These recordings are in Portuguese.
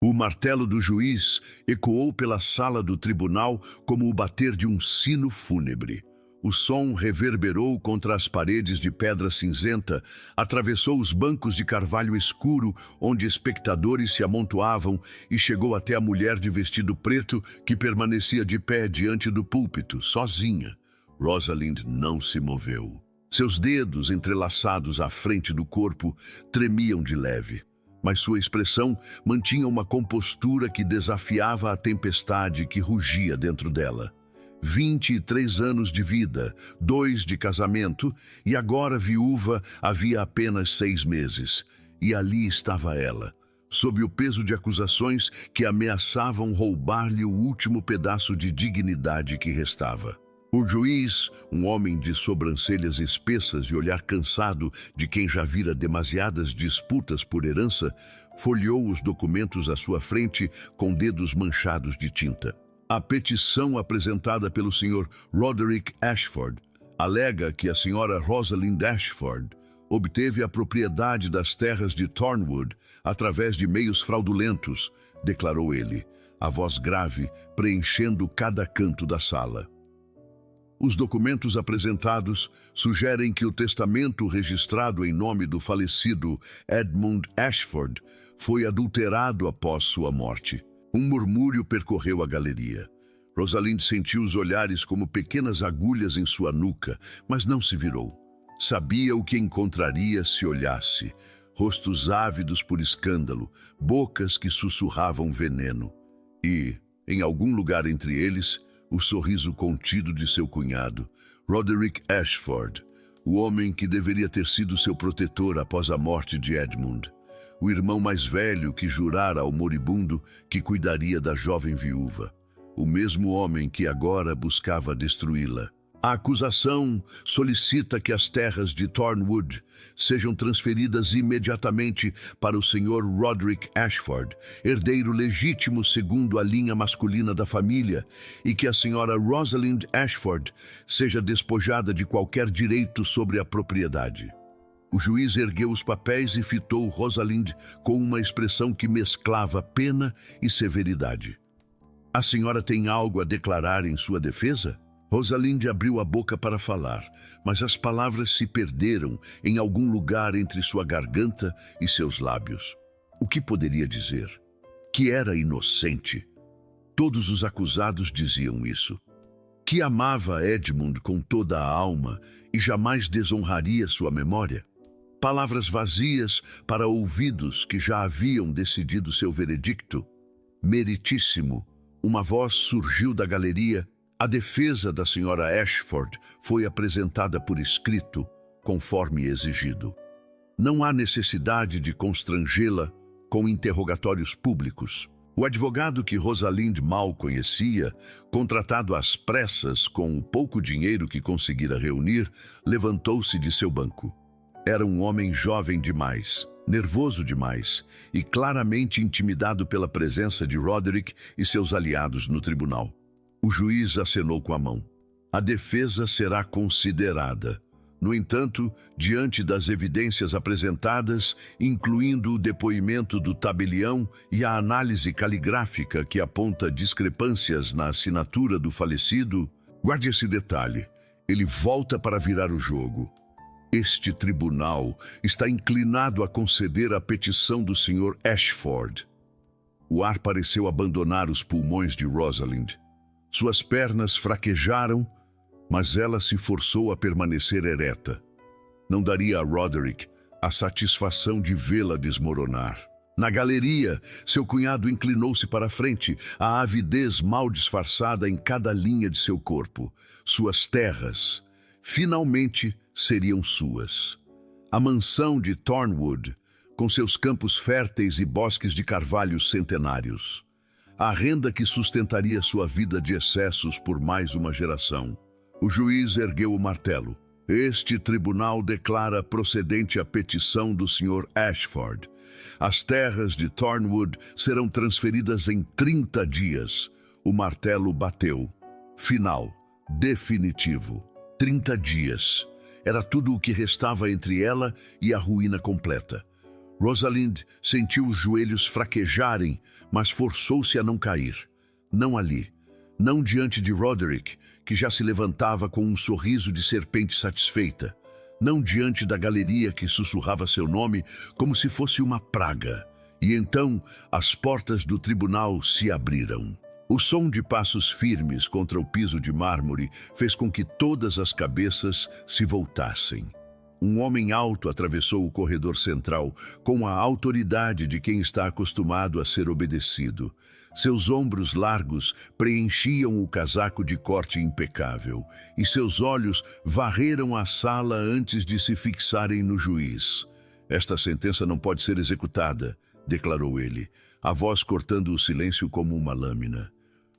O martelo do juiz ecoou pela sala do tribunal como o bater de um sino fúnebre. O som reverberou contra as paredes de pedra cinzenta, atravessou os bancos de carvalho escuro onde espectadores se amontoavam e chegou até a mulher de vestido preto que permanecia de pé diante do púlpito, sozinha. Rosalind não se moveu. Seus dedos, entrelaçados à frente do corpo, tremiam de leve, mas sua expressão mantinha uma compostura que desafiava a tempestade que rugia dentro dela. 23 anos de vida, 2 de casamento, e agora viúva havia apenas 6 meses. E ali estava ela, sob o peso de acusações que ameaçavam roubar-lhe o último pedaço de dignidade que restava. O juiz, um homem de sobrancelhas espessas e olhar cansado de quem já vira demasiadas disputas por herança, folheou os documentos à sua frente com dedos manchados de tinta. A petição apresentada pelo Sr. Roderick Ashford alega que a Sra. Rosalind Ashford obteve a propriedade das terras de Thornwood através de meios fraudulentos, declarou ele, a voz grave preenchendo cada canto da sala. Os documentos apresentados sugerem que o testamento registrado em nome do falecido Edmund Ashford foi adulterado após sua morte. Um murmúrio percorreu a galeria. Rosalind sentiu os olhares como pequenas agulhas em sua nuca, mas não se virou. Sabia o que encontraria se olhasse. Rostos ávidos por escândalo, bocas que sussurravam veneno. E, em algum lugar entre eles, o sorriso contido de seu cunhado, Roderick Ashford, o homem que deveria ter sido seu protetor após a morte de Edmund. O irmão mais velho que jurara ao moribundo que cuidaria da jovem viúva. O mesmo homem que agora buscava destruí-la. A acusação solicita que as terras de Thornwood sejam transferidas imediatamente para o Sr. Roderick Ashford, herdeiro legítimo segundo a linha masculina da família, e que a Sra. Rosalind Ashford seja despojada de qualquer direito sobre a propriedade. O juiz ergueu os papéis e fitou Rosalind com uma expressão que mesclava pena e severidade. A senhora tem algo a declarar em sua defesa? Rosalind abriu a boca para falar, mas as palavras se perderam em algum lugar entre sua garganta e seus lábios. O que poderia dizer? Que era inocente. Todos os acusados diziam isso. Que amava Edmund com toda a alma e jamais desonraria sua memória. Palavras vazias para ouvidos que já haviam decidido seu veredicto. Meritíssimo, uma voz surgiu da galeria. A defesa da Sra. Ashford foi apresentada por escrito, conforme exigido. Não há necessidade de constrangê-la com interrogatórios públicos. O advogado que Rosalind mal conhecia, contratado às pressas com o pouco dinheiro que conseguira reunir, levantou-se de seu banco. Era um homem jovem demais, nervoso demais e claramente intimidado pela presença de Roderick e seus aliados no tribunal. O juiz acenou com a mão. A defesa será considerada. No entanto, diante das evidências apresentadas, incluindo o depoimento do tabelião e a análise caligráfica que aponta discrepâncias na assinatura do falecido, guarde esse detalhe, ele volta para virar o jogo. Este tribunal está inclinado a conceder a petição do Sr. Ashford. O ar pareceu abandonar os pulmões de Rosalind. Suas pernas fraquejaram, mas ela se forçou a permanecer ereta. Não daria a Roderick a satisfação de vê-la desmoronar. Na galeria, seu cunhado inclinou-se para a frente, a avidez mal disfarçada em cada linha de seu corpo. Suas terras, finalmente, seriam suas. A mansão de Thornwood, com seus campos férteis e bosques de carvalhos centenários. A renda que sustentaria sua vida de excessos por mais uma geração. O juiz ergueu o martelo. Este tribunal declara procedente a petição do Sr. Ashford. As terras de Thornwood serão transferidas em 30 dias. O martelo bateu. Final. Definitivo. 30 dias. Era tudo o que restava entre ela e a ruína completa. Rosalind sentiu os joelhos fraquejarem, mas forçou-se a não cair. Não ali. Não diante de Roderick, que já se levantava com um sorriso de serpente satisfeita. Não diante da galeria que sussurrava seu nome como se fosse uma praga. E então as portas do tribunal se abriram. O som de passos firmes contra o piso de mármore fez com que todas as cabeças se voltassem. Um homem alto atravessou o corredor central com a autoridade de quem está acostumado a ser obedecido. Seus ombros largos preenchiam o casaco de corte impecável e seus olhos varreram a sala antes de se fixarem no juiz. Esta sentença não pode ser executada, declarou ele, a voz cortando o silêncio como uma lâmina.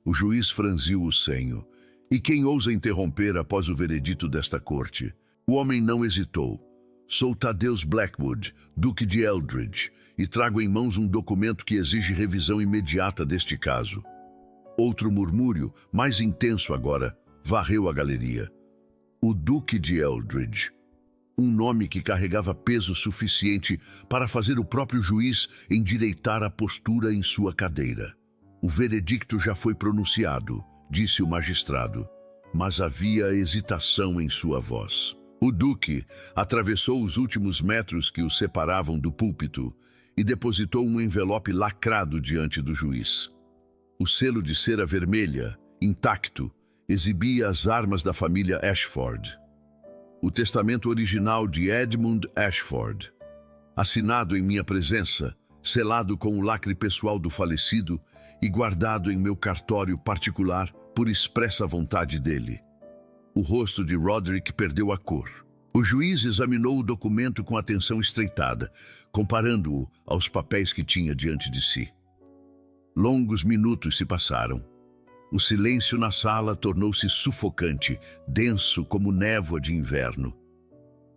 O juiz franziu o senho. E quem ousa interromper após o veredito desta corte? O homem não hesitou. Sou Thaddeus Blackwood, Duque de Eldridge, e trago em mãos um documento que exige revisão imediata deste caso. Outro murmúrio, mais intenso agora, varreu a galeria. O Duque de Eldridge. Um nome que carregava peso suficiente para fazer o próprio juiz endireitar a postura em sua cadeira. O veredicto já foi pronunciado, disse o magistrado, mas havia hesitação em sua voz. O duque atravessou os últimos metros que o separavam do púlpito e depositou um envelope lacrado diante do juiz. O selo de cera vermelha, intacto, exibia as armas da família Ashford. O testamento original de Edmund Ashford, assinado em minha presença, selado com o lacre pessoal do falecido e guardado em meu cartório particular por expressa vontade dele. O rosto de Roderick perdeu a cor. O juiz examinou o documento com atenção estreitada, comparando-o aos papéis que tinha diante de si. Longos minutos se passaram. O silêncio na sala tornou-se sufocante, denso como névoa de inverno.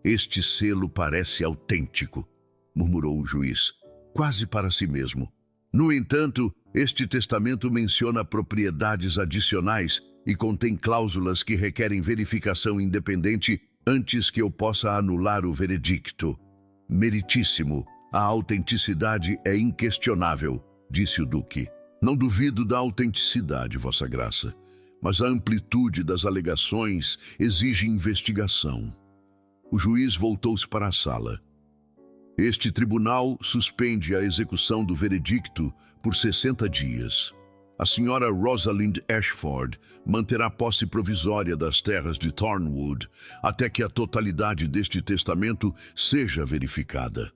Este selo parece autêntico, murmurou o juiz, quase para si mesmo. No entanto, este testamento menciona propriedades adicionais e contém cláusulas que requerem verificação independente antes que eu possa anular o veredicto. Meritíssimo, a autenticidade é inquestionável, disse o duque. Não duvido da autenticidade, Vossa Graça, mas a amplitude das alegações exige investigação. O juiz voltou-se para a sala. Este tribunal suspende a execução do veredicto por 60 dias. A senhora Rosalind Ashford manterá posse provisória das terras de Thornwood até que a totalidade deste testamento seja verificada.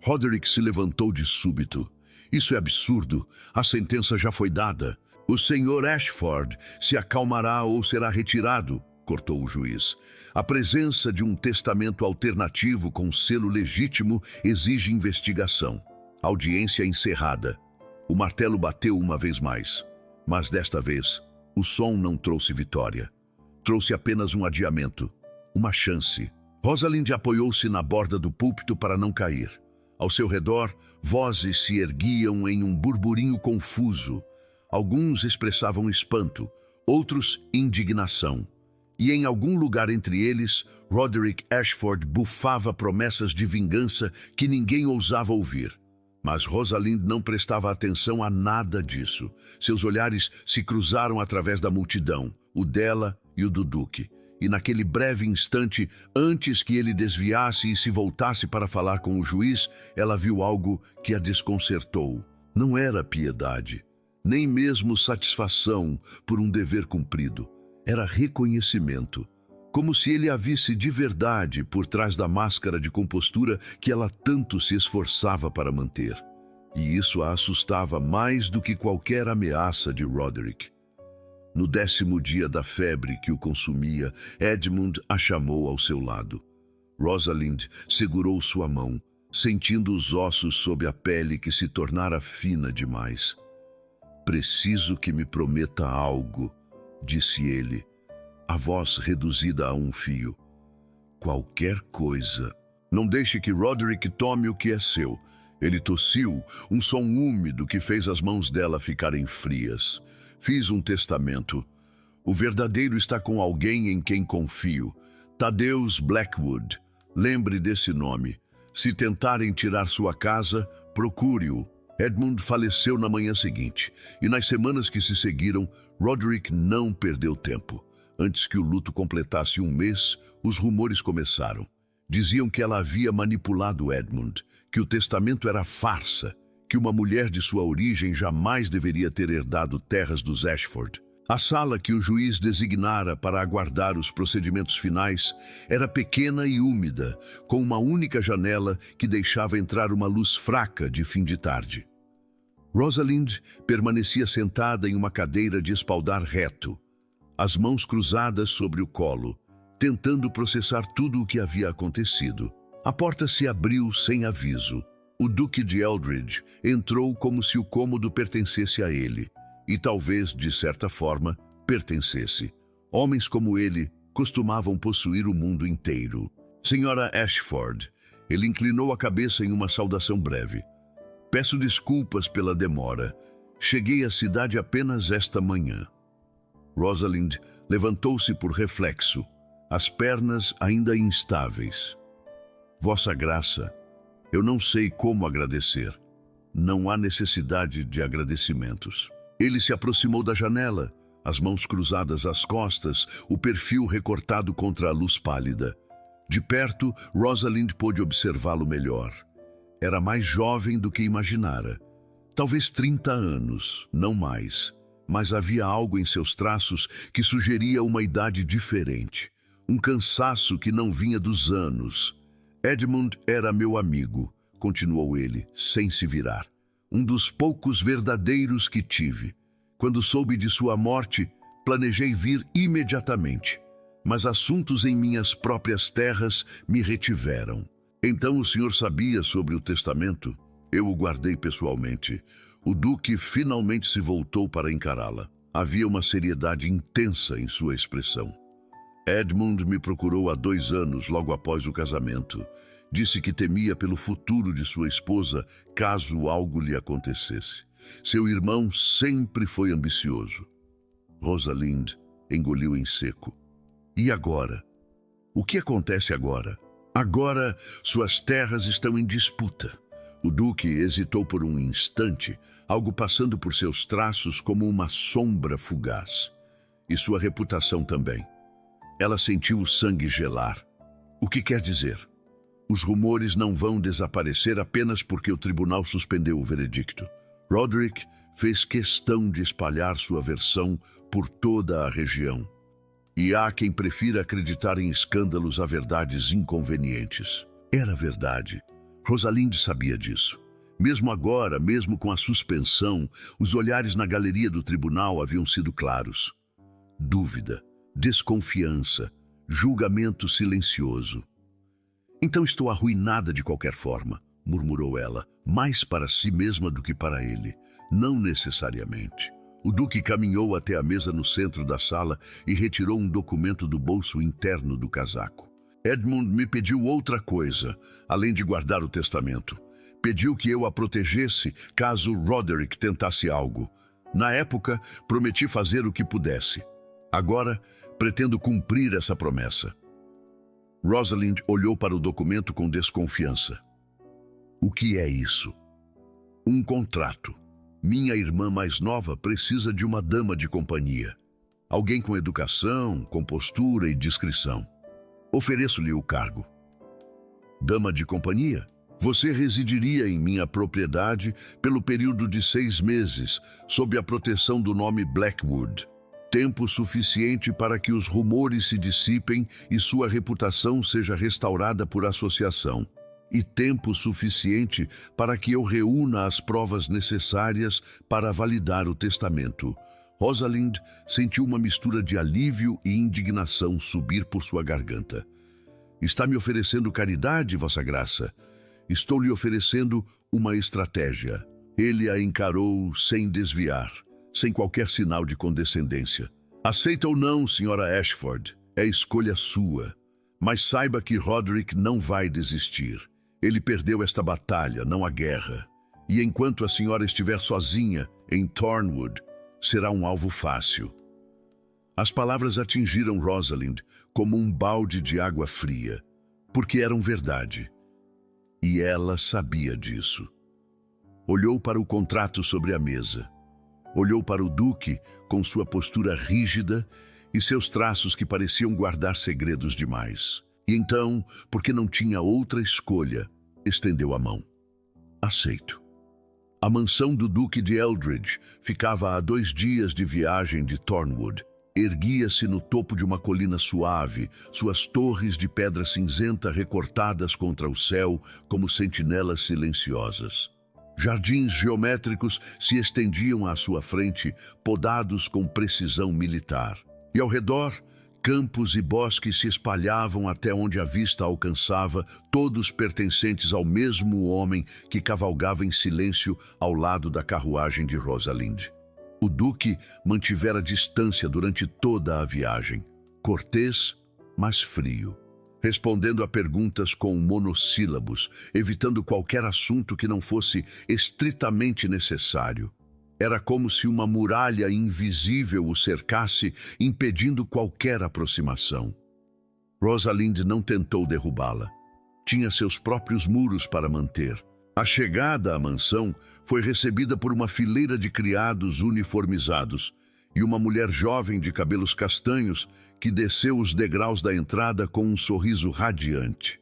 Roderick se levantou de súbito. Isso é absurdo. A sentença já foi dada. O senhor Ashford se acalmará ou será retirado, cortou o juiz. A presença de um testamento alternativo com selo legítimo exige investigação. Audiência encerrada. O martelo bateu uma vez mais. Mas desta vez, o som não trouxe vitória. Trouxe apenas um adiamento, uma chance. Rosalind apoiou-se na borda do púlpito para não cair. Ao seu redor, vozes se erguiam em um burburinho confuso. Alguns expressavam espanto, outros indignação. E em algum lugar entre eles, Roderick Ashford bufava promessas de vingança que ninguém ousava ouvir. Mas Rosalind não prestava atenção a nada disso. Seus olhares se cruzaram através da multidão, o dela e o do duque. E naquele breve instante, antes que ele desviasse e se voltasse para falar com o juiz, ela viu algo que a desconcertou. Não era piedade, nem mesmo satisfação por um dever cumprido. Era reconhecimento. Como se ele a visse de verdade por trás da máscara de compostura que ela tanto se esforçava para manter. E isso a assustava mais do que qualquer ameaça de Roderick. No 10º dia da febre que o consumia, Edmund a chamou ao seu lado. Rosalind segurou sua mão, sentindo os ossos sob a pele que se tornara fina demais. "Preciso que me prometa algo", disse ele, a voz reduzida a um fio. "Qualquer coisa. Não deixe que Roderick tome o que é seu." Ele tossiu, um som úmido que fez as mãos dela ficarem frias. "Fiz um testamento. O verdadeiro está com alguém em quem confio. Thaddeus Blackwood. Lembre desse nome. Se tentarem tirar sua casa, procure-o. Edmund faleceu na manhã seguinte, e nas semanas que se seguiram, Roderick não perdeu tempo. Antes que o luto completasse um mês, os rumores começaram. Diziam que ela havia manipulado Edmund, que o testamento era farsa, que uma mulher de sua origem jamais deveria ter herdado terras dos Ashford. A sala que o juiz designara para aguardar os procedimentos finais era pequena e úmida, com uma única janela que deixava entrar uma luz fraca de fim de tarde. Rosalind permanecia sentada em uma cadeira de espaldar reto, as mãos cruzadas sobre o colo, tentando processar tudo o que havia acontecido. A porta se abriu sem aviso. O Duque de Eldridge entrou como se o cômodo pertencesse a ele, e talvez, de certa forma, pertencesse. Homens como ele costumavam possuir o mundo inteiro. Senhora Ashford, ele inclinou a cabeça em uma saudação breve. Peço desculpas pela demora. Cheguei à cidade apenas esta manhã. Rosalind levantou-se por reflexo, as pernas ainda instáveis. Vossa Graça, eu não sei como agradecer. Não há necessidade de agradecimentos. Ele se aproximou da janela, as mãos cruzadas às costas, o perfil recortado contra a luz pálida. De perto, Rosalind pôde observá-lo melhor. Era mais jovem do que imaginara. Talvez 30 anos, não mais. Mas havia algo em seus traços que sugeria uma idade diferente. Um cansaço que não vinha dos anos. Edmund era meu amigo, continuou ele, sem se virar. Um dos poucos verdadeiros que tive. Quando soube de sua morte, planejei vir imediatamente. Mas assuntos em minhas próprias terras me retiveram. Então o senhor sabia sobre o testamento? Eu o guardei pessoalmente. O duque finalmente se voltou para encará-la. Havia uma seriedade intensa em sua expressão. Edmund me procurou há 2 anos, logo após o casamento. Disse que temia pelo futuro de sua esposa, caso algo lhe acontecesse. Seu irmão sempre foi ambicioso. Rosalind engoliu em seco. E agora? O que acontece agora? Agora, suas terras estão em disputa. O duque hesitou por um instante, algo passando por seus traços como uma sombra fugaz. E sua reputação também. Ela sentiu o sangue gelar. O que quer dizer? Os rumores não vão desaparecer apenas porque o tribunal suspendeu o veredicto. Roderick fez questão de espalhar sua versão por toda a região. E há quem prefira acreditar em escândalos a verdades inconvenientes. Era verdade. Rosalind sabia disso. Mesmo agora, mesmo com a suspensão, os olhares na galeria do tribunal haviam sido claros. Dúvida, desconfiança, julgamento silencioso. Então estou arruinada de qualquer forma, murmurou ela, mais para si mesma do que para ele. Não necessariamente. O duque caminhou até a mesa no centro da sala e retirou um documento do bolso interno do casaco. Edmund me pediu outra coisa, além de guardar o testamento. Pediu que eu a protegesse caso Roderick tentasse algo. Na época, prometi fazer o que pudesse. Agora, pretendo cumprir essa promessa. Rosalind olhou para o documento com desconfiança. O que é isso? Um contrato. Minha irmã mais nova precisa de uma dama de companhia. Alguém com educação, compostura e discrição. Ofereço-lhe o cargo. Dama de companhia? Você residiria em minha propriedade pelo período de 6 meses, sob a proteção do nome Blackwood. Tempo suficiente para que os rumores se dissipem e sua reputação seja restaurada por associação. E tempo suficiente para que eu reúna as provas necessárias para validar o testamento. Rosalind sentiu uma mistura de alívio e indignação subir por sua garganta. Está me oferecendo caridade, Vossa Graça? Estou lhe oferecendo uma estratégia. Ele a encarou sem desviar, sem qualquer sinal de condescendência. Aceita ou não, Sra. Ashford, é escolha sua. Mas saiba que Roderick não vai desistir. Ele perdeu esta batalha, não a guerra. E enquanto a senhora estiver sozinha em Thornwood, será um alvo fácil. As palavras atingiram Rosalind como um balde de água fria, porque eram verdade. E ela sabia disso. Olhou para o contrato sobre a mesa. Olhou para o duque com sua postura rígida e seus traços que pareciam guardar segredos demais. E então, porque não tinha outra escolha, estendeu a mão. Aceito. A mansão do Duque de Eldridge ficava a 2 dias de viagem de Thornwood. Erguia-se no topo de uma colina suave, suas torres de pedra cinzenta recortadas contra o céu como sentinelas silenciosas. Jardins geométricos se estendiam à sua frente, podados com precisão militar. E ao redor, campos e bosques se espalhavam até onde a vista alcançava, todos pertencentes ao mesmo homem que cavalgava em silêncio ao lado da carruagem de Rosalind. O duque mantivera distância durante toda a viagem, cortês, mas frio, respondendo a perguntas com monossílabos, evitando qualquer assunto que não fosse estritamente necessário. Era como se uma muralha invisível o cercasse, impedindo qualquer aproximação. Rosalind não tentou derrubá-la. Tinha seus próprios muros para manter. A chegada à mansão foi recebida por uma fileira de criados uniformizados e uma mulher jovem de cabelos castanhos que desceu os degraus da entrada com um sorriso radiante.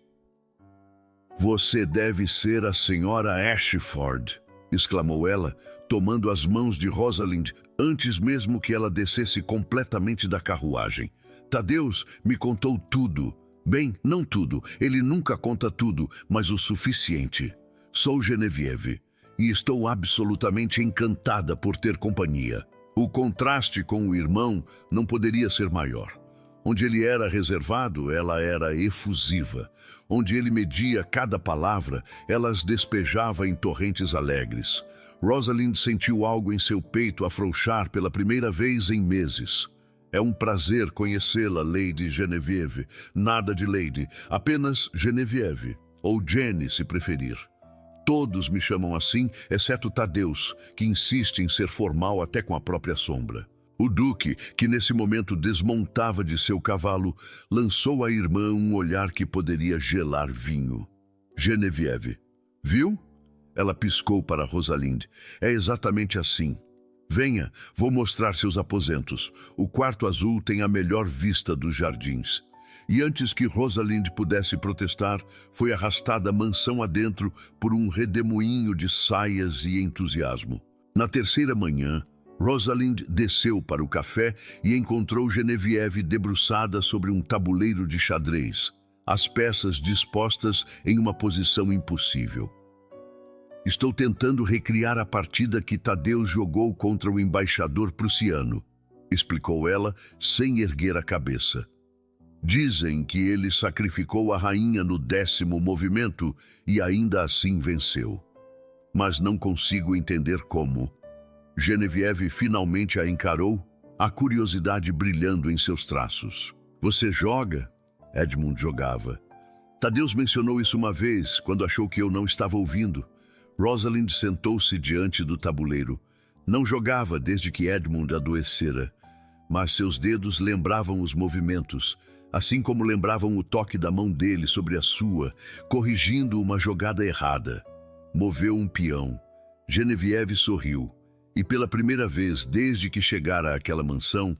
"Você deve ser a senhora Ashford", exclamou ela, tomando as mãos de Rosalind antes mesmo que ela descesse completamente da carruagem. "Tadeus me contou tudo. Bem, não tudo, ele nunca conta tudo, mas o suficiente. Sou Genevieve e estou absolutamente encantada por ter companhia." O contraste com o irmão não poderia ser maior. Onde ele era reservado, ela era efusiva. Onde ele media cada palavra, ela as despejava em torrentes alegres. Rosalind sentiu algo em seu peito afrouxar pela primeira vez em meses. "É um prazer conhecê-la, Lady Genevieve." "Nada de Lady, apenas Genevieve, ou Jenny, se preferir. Todos me chamam assim, exceto Tadeus, que insiste em ser formal até com a própria sombra." O duque, que nesse momento desmontava de seu cavalo, lançou à irmã um olhar que poderia gelar vinho. "Genevieve, viu?" Ela piscou para Rosalind. "É exatamente assim. Venha, vou mostrar seus aposentos. O quarto azul tem a melhor vista dos jardins." E antes que Rosalind pudesse protestar, foi arrastada mansão adentro por um redemoinho de saias e entusiasmo. Na terceira manhã, Rosalind desceu para o café e encontrou Genevieve debruçada sobre um tabuleiro de xadrez, as peças dispostas em uma posição impossível. "Estou tentando recriar a partida que Tadeus jogou contra o embaixador prussiano", explicou ela, sem erguer a cabeça. "Dizem que ele sacrificou a rainha no 10º movimento e ainda assim venceu. Mas não consigo entender como." Genevieve finalmente a encarou, a curiosidade brilhando em seus traços. "Você joga?" Edmund jogava. "Tadeus mencionou isso uma vez, quando achou que eu não estava ouvindo." Rosalind sentou-se diante do tabuleiro. Não jogava desde que Edmund adoecera, mas seus dedos lembravam os movimentos, assim como lembravam o toque da mão dele sobre a sua, corrigindo uma jogada errada. Moveu um peão. Genevieve sorriu. E pela primeira vez desde que chegara àquela mansão,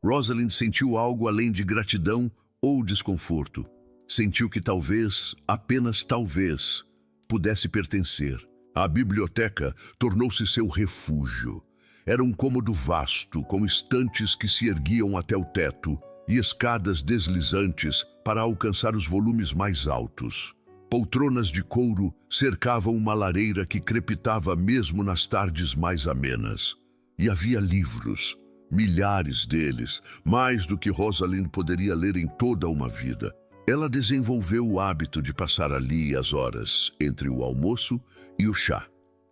Rosalind sentiu algo além de gratidão ou desconforto. Sentiu que talvez, apenas talvez, pudesse pertencer. A biblioteca tornou-se seu refúgio. Era um cômodo vasto, com estantes que se erguiam até o teto e escadas deslizantes para alcançar os volumes mais altos. Poltronas de couro cercavam uma lareira que crepitava mesmo nas tardes mais amenas. E havia livros, milhares deles, mais do que Rosalind poderia ler em toda uma vida. Ela desenvolveu o hábito de passar ali as horas entre o almoço e o chá.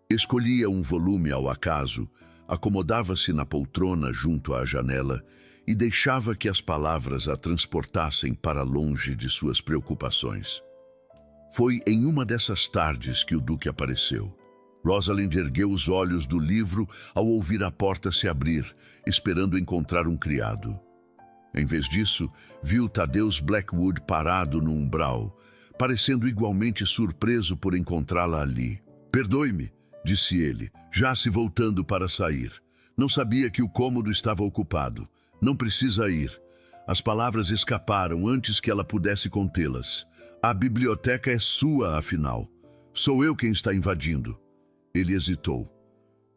Escolhia um volume ao acaso, acomodava-se na poltrona junto à janela e deixava que as palavras a transportassem para longe de suas preocupações. Foi em uma dessas tardes que o duque apareceu. Rosalind ergueu os olhos do livro ao ouvir a porta se abrir, esperando encontrar um criado. Em vez disso, viu Tadeus Blackwood parado no umbral, parecendo igualmente surpreso por encontrá-la ali. "Perdoe-me", disse ele, já se voltando para sair. "Não sabia que o cômodo estava ocupado. Não precisa ir." As palavras escaparam antes que ela pudesse contê-las. "A biblioteca é sua, afinal. Sou eu quem está invadindo." Ele hesitou.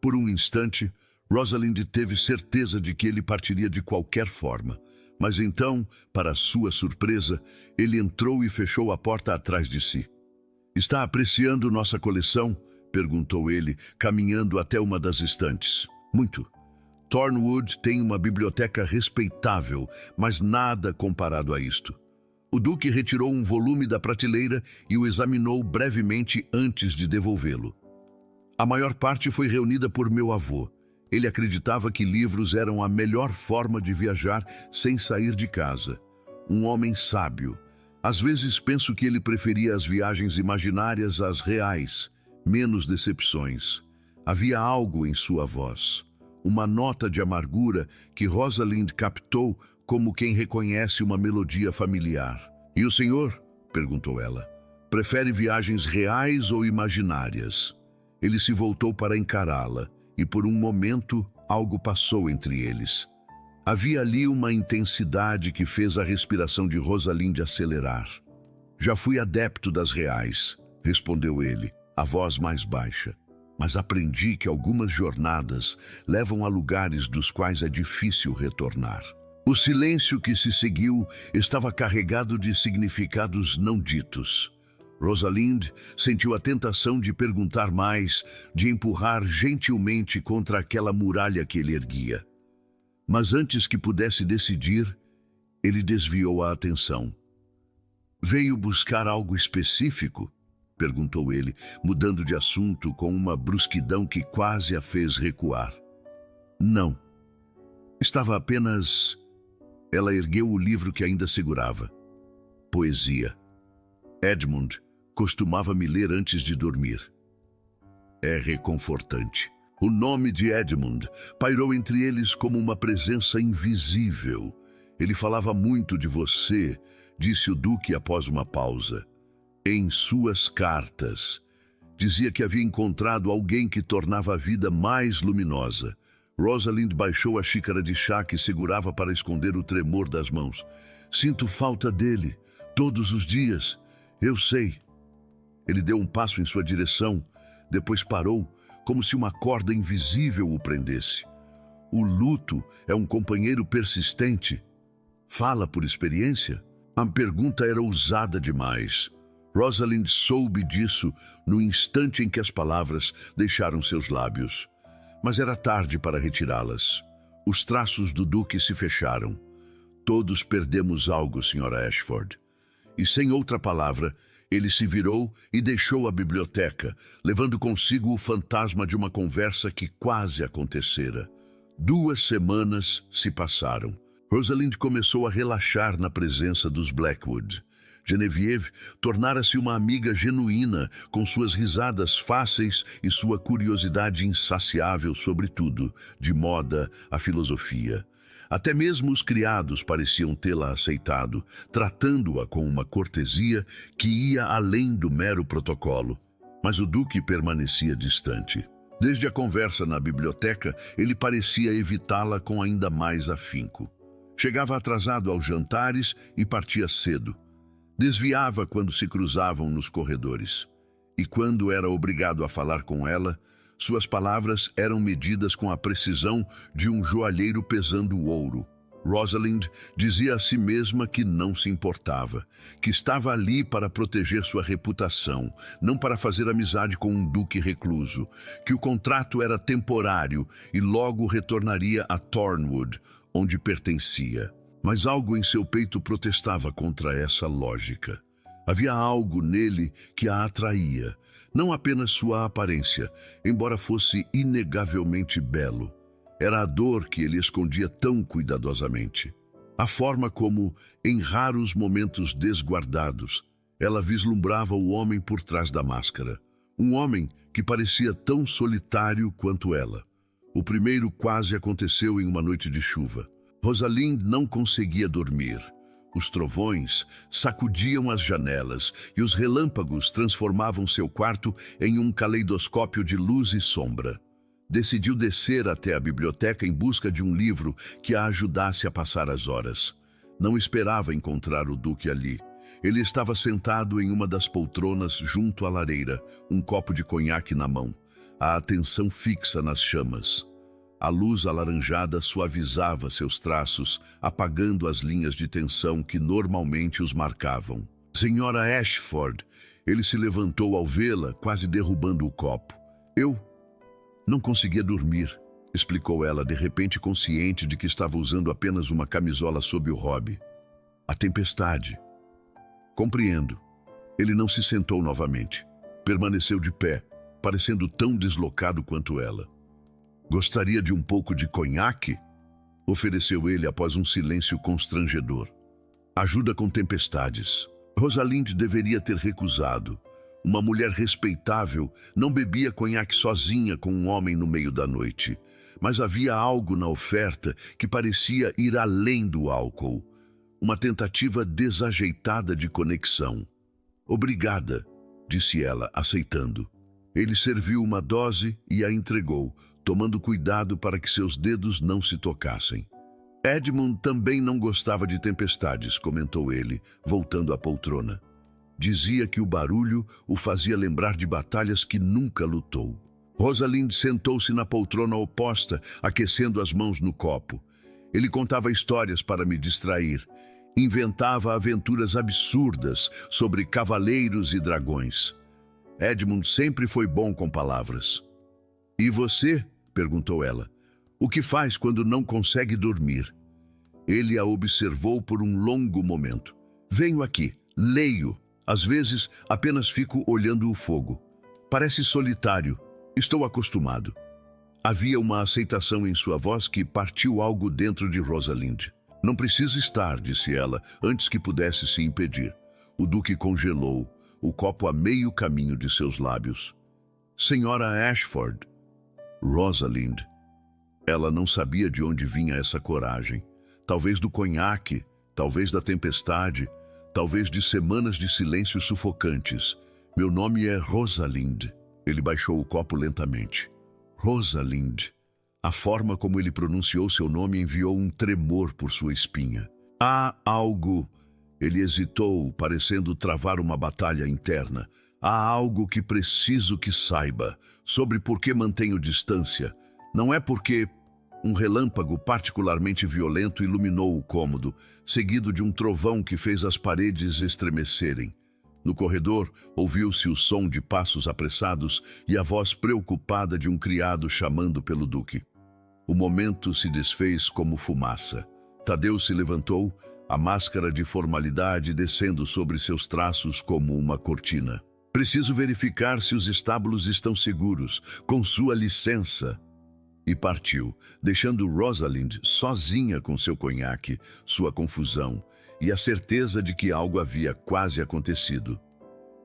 Por um instante, Rosalind teve certeza de que ele partiria de qualquer forma. Mas então, para sua surpresa, ele entrou e fechou a porta atrás de si. "Está apreciando nossa coleção?" perguntou ele, caminhando até uma das estantes. "Muito. Thornwood tem uma biblioteca respeitável, mas nada comparado a isto." O Duque retirou um volume da prateleira e o examinou brevemente antes de devolvê-lo. "A maior parte foi reunida por meu avô. Ele acreditava que livros eram a melhor forma de viajar sem sair de casa. Um homem sábio. Às vezes penso que ele preferia as viagens imaginárias às reais, menos decepções. Havia algo em sua voz, uma nota de amargura que Rosalind captou como quem reconhece uma melodia familiar. "E o senhor?" perguntou ela. "Prefere viagens reais ou imaginárias?" Ele se voltou para encará-la, e por um momento algo passou entre eles. Havia ali uma intensidade que fez a respiração de Rosalind acelerar. "Já fui adepto das reais", respondeu ele, a voz mais baixa. "Mas aprendi que algumas jornadas levam a lugares dos quais é difícil retornar." O silêncio que se seguiu estava carregado de significados não ditos. Rosalind sentiu a tentação de perguntar mais, de empurrar gentilmente contra aquela muralha que ele erguia. Mas antes que pudesse decidir, ele desviou a atenção. "Veio buscar algo específico?" perguntou ele, mudando de assunto com uma brusquidão que quase a fez recuar. "Não. Estava apenas..." Ela ergueu o livro que ainda segurava. "Poesia. Edmund costumava me ler antes de dormir." É reconfortante. O nome de Edmund pairou entre eles como uma presença invisível. "Ele falava muito de você", disse o Duque após uma pausa. "Em suas cartas. Dizia que havia encontrado alguém que tornava a vida mais luminosa." Rosalind baixou a xícara de chá que segurava para esconder o tremor das mãos. "Sinto falta dele, todos os dias. Eu sei." Ele deu um passo em sua direção, depois parou, como se uma corda invisível o prendesse. "O luto é um companheiro persistente." "Fala por experiência?" A pergunta era ousada demais. Rosalind soube disso no instante em que as palavras deixaram seus lábios. Mas era tarde para retirá-las. Os traços do Duque se fecharam. "Todos perdemos algo, Sra. Ashford." E sem outra palavra, ele se virou e deixou a biblioteca, levando consigo o fantasma de uma conversa que quase acontecera. 2 semanas se passaram. Rosalind começou a relaxar na presença dos Blackwood. Genevieve tornara-se uma amiga genuína, com suas risadas fáceis e sua curiosidade insaciável sobre tudo, de moda à filosofia. Até mesmo os criados pareciam tê-la aceitado, tratando-a com uma cortesia que ia além do mero protocolo. Mas o Duque permanecia distante. Desde a conversa na biblioteca, ele parecia evitá-la com ainda mais afinco. Chegava atrasado aos jantares e partia cedo. Desviava quando se cruzavam nos corredores. E quando era obrigado a falar com ela, suas palavras eram medidas com a precisão de um joalheiro pesando ouro. Rosalind dizia a si mesma que não se importava, que estava ali para proteger sua reputação, não para fazer amizade com um duque recluso, que o contrato era temporário e logo retornaria a Thornwood, onde pertencia. Mas algo em seu peito protestava contra essa lógica. Havia algo nele que a atraía, não apenas sua aparência, embora fosse inegavelmente belo. Era a dor que ele escondia tão cuidadosamente. A forma como, em raros momentos desguardados, ela vislumbrava o homem por trás da máscara. Um homem que parecia tão solitário quanto ela. O primeiro quase aconteceu em uma noite de chuva. Rosalind não conseguia dormir. Os trovões sacudiam as janelas e os relâmpagos transformavam seu quarto em um caleidoscópio de luz e sombra. Decidiu descer até a biblioteca em busca de um livro que a ajudasse a passar as horas. Não esperava encontrar o Duque ali. Ele estava sentado em uma das poltronas junto à lareira, um copo de conhaque na mão, a atenção fixa nas chamas. A luz alaranjada suavizava seus traços, apagando as linhas de tensão que normalmente os marcavam. Senhora Ashford, ele se levantou ao vê-la, quase derrubando o copo. Eu não conseguia dormir, explicou ela, de repente consciente de que estava usando apenas uma camisola sob o robe. A tempestade. Compreendo. Ele não se sentou novamente. Permaneceu de pé, parecendo tão deslocado quanto ela. Gostaria de um pouco de conhaque? Ofereceu ele após um silêncio constrangedor. Ajuda com tempestades. Rosalind deveria ter recusado. Uma mulher respeitável não bebia conhaque sozinha com um homem no meio da noite. Mas havia algo na oferta que parecia ir além do álcool. Uma tentativa desajeitada de conexão. Obrigada, disse ela, aceitando. Ele serviu uma dose e a entregou, tomando cuidado para que seus dedos não se tocassem. Edmund também não gostava de tempestades, comentou ele, voltando à poltrona. Dizia que o barulho o fazia lembrar de batalhas que nunca lutou. Rosalind sentou-se na poltrona oposta, aquecendo as mãos no copo. Ele contava histórias para me distrair. Inventava aventuras absurdas sobre cavaleiros e dragões. Edmund sempre foi bom com palavras. E você? Perguntou ela. O que faz quando não consegue dormir? Ele a observou por um longo momento. Venho aqui, leio. Às vezes, apenas fico olhando o fogo. Parece solitário. Estou acostumado. Havia uma aceitação em sua voz que partiu algo dentro de Rosalind. Não precisa estar, disse ela, antes que pudesse se impedir. O Duque congelou, o copo a meio caminho de seus lábios. Senhora Ashford. Rosalind. Ela não sabia de onde vinha essa coragem. Talvez do conhaque, talvez da tempestade, talvez de semanas de silêncio sufocantes. Meu nome é Rosalind. Ele baixou o copo lentamente. Rosalind. A forma como ele pronunciou seu nome enviou um tremor por sua espinha. Há algo... Ele hesitou, parecendo travar uma batalha interna. Há algo que preciso que saiba, sobre por que mantenho distância. Não é porque um relâmpago particularmente violento iluminou o cômodo, seguido de um trovão que fez as paredes estremecerem. No corredor, ouviu-se o som de passos apressados e a voz preocupada de um criado chamando pelo Duque. O momento se desfez como fumaça. Tadeu se levantou, a máscara de formalidade descendo sobre seus traços como uma cortina. Preciso verificar se os estábulos estão seguros, com sua licença. E partiu, deixando Rosalind sozinha com seu conhaque, sua confusão e a certeza de que algo havia quase acontecido.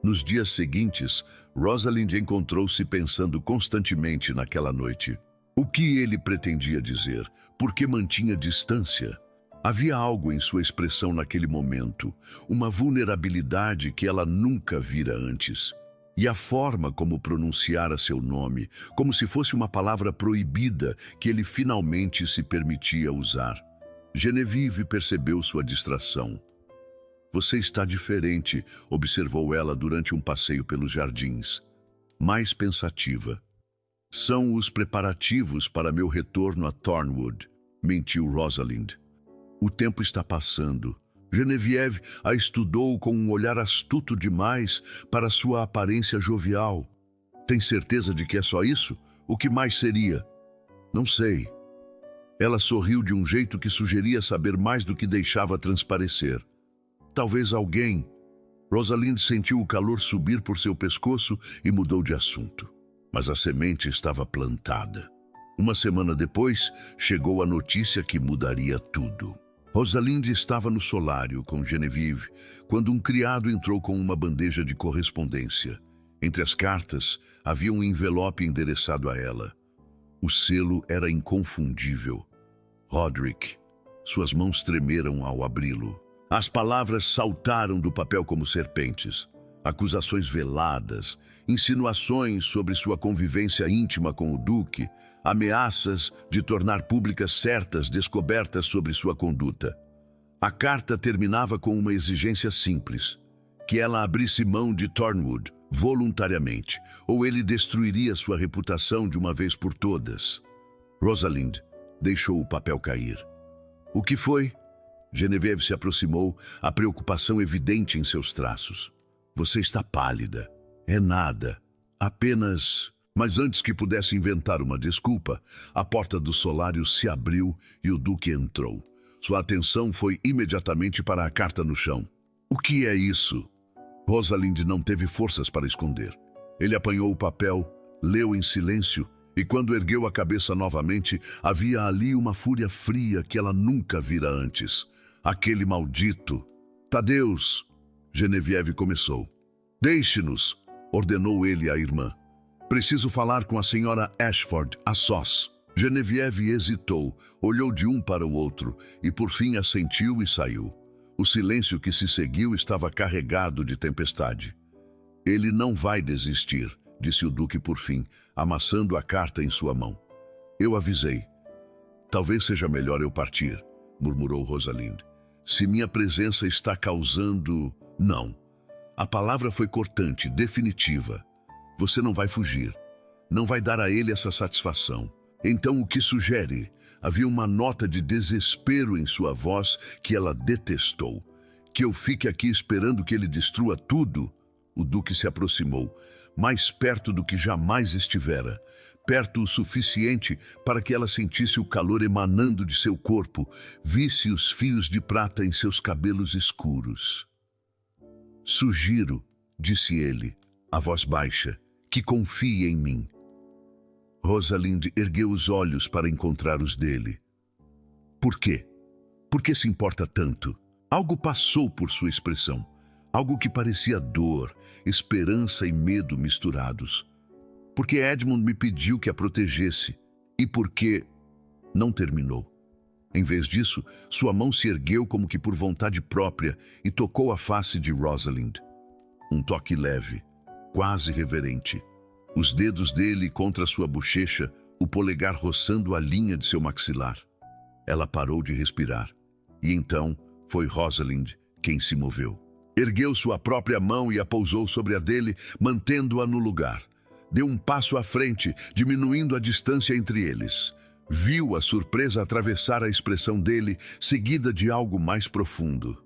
Nos dias seguintes, Rosalind encontrou-se pensando constantemente naquela noite. O que ele pretendia dizer? Por que mantinha distância? Havia algo em sua expressão naquele momento, uma vulnerabilidade que ela nunca vira antes. E a forma como pronunciara seu nome, como se fosse uma palavra proibida que ele finalmente se permitia usar. Genevieve percebeu sua distração. Você está diferente, observou ela durante um passeio pelos jardins. Mais pensativa. São os preparativos para meu retorno a Thornwood, mentiu Rosalind. O tempo está passando. Genevieve a estudou com um olhar astuto demais para sua aparência jovial. Tem certeza de que é só isso? O que mais seria? Não sei. Ela sorriu de um jeito que sugeria saber mais do que deixava transparecer. Talvez alguém. Rosalind sentiu o calor subir por seu pescoço e mudou de assunto. Mas a semente estava plantada. Uma semana depois, chegou a notícia que mudaria tudo. Rosalind estava no solário com Genevieve quando um criado entrou com uma bandeja de correspondência. Entre as cartas, havia um envelope endereçado a ela. O selo era inconfundível. Roderick. Suas mãos tremeram ao abri-lo. As palavras saltaram do papel como serpentes. Acusações veladas, insinuações sobre sua convivência íntima com o Duque, ameaças de tornar públicas certas descobertas sobre sua conduta. A carta terminava com uma exigência simples: que ela abrisse mão de Thornwood voluntariamente, ou ele destruiria sua reputação de uma vez por todas. Rosalind deixou o papel cair. O que foi? Genevieve se aproximou, a preocupação evidente em seus traços. Você está pálida. É nada. Apenas... Mas antes que pudesse inventar uma desculpa, a porta do solário se abriu e o Duque entrou. Sua atenção foi imediatamente para a carta no chão. O que é isso? Rosalind não teve forças para esconder. Ele apanhou o papel, leu em silêncio, e quando ergueu a cabeça novamente, havia ali uma fúria fria que ela nunca vira antes. Aquele maldito... Tadeus! Genevieve começou. Deixe-nos, ordenou ele à irmã. Preciso falar com a senhora Ashford, a sós. Genevieve hesitou, olhou de um para o outro e por fim assentiu e saiu. O silêncio que se seguiu estava carregado de tempestade. Ele não vai desistir, disse o Duque por fim, amassando a carta em sua mão. Eu avisei. Talvez seja melhor eu partir, murmurou Rosalind. Se minha presença está causando... Não. A palavra foi cortante, definitiva. Você não vai fugir. Não vai dar a ele essa satisfação. Então o que sugere? Havia uma nota de desespero em sua voz que ela detestou. Que eu fique aqui esperando que ele destrua tudo? O Duque se aproximou, mais perto do que jamais estivera. Perto o suficiente para que ela sentisse o calor emanando de seu corpo, visse os fios de prata em seus cabelos escuros. Sugiro, disse ele, a voz baixa, que confie em mim. Rosalind ergueu os olhos para encontrar os dele. Por quê? Por que se importa tanto? Algo passou por sua expressão. Algo que parecia dor, esperança e medo misturados. Porque Edmund me pediu que a protegesse. E porque... Não terminou. Em vez disso, sua mão se ergueu como que por vontade própria e tocou a face de Rosalind. Um toque leve, quase reverente. Os dedos dele contra sua bochecha, o polegar roçando a linha de seu maxilar. Ela parou de respirar. E então foi Rosalind quem se moveu. Ergueu sua própria mão e a pousou sobre a dele, mantendo-a no lugar. Deu um passo à frente, diminuindo a distância entre eles. Viu a surpresa atravessar a expressão dele, seguida de algo mais profundo.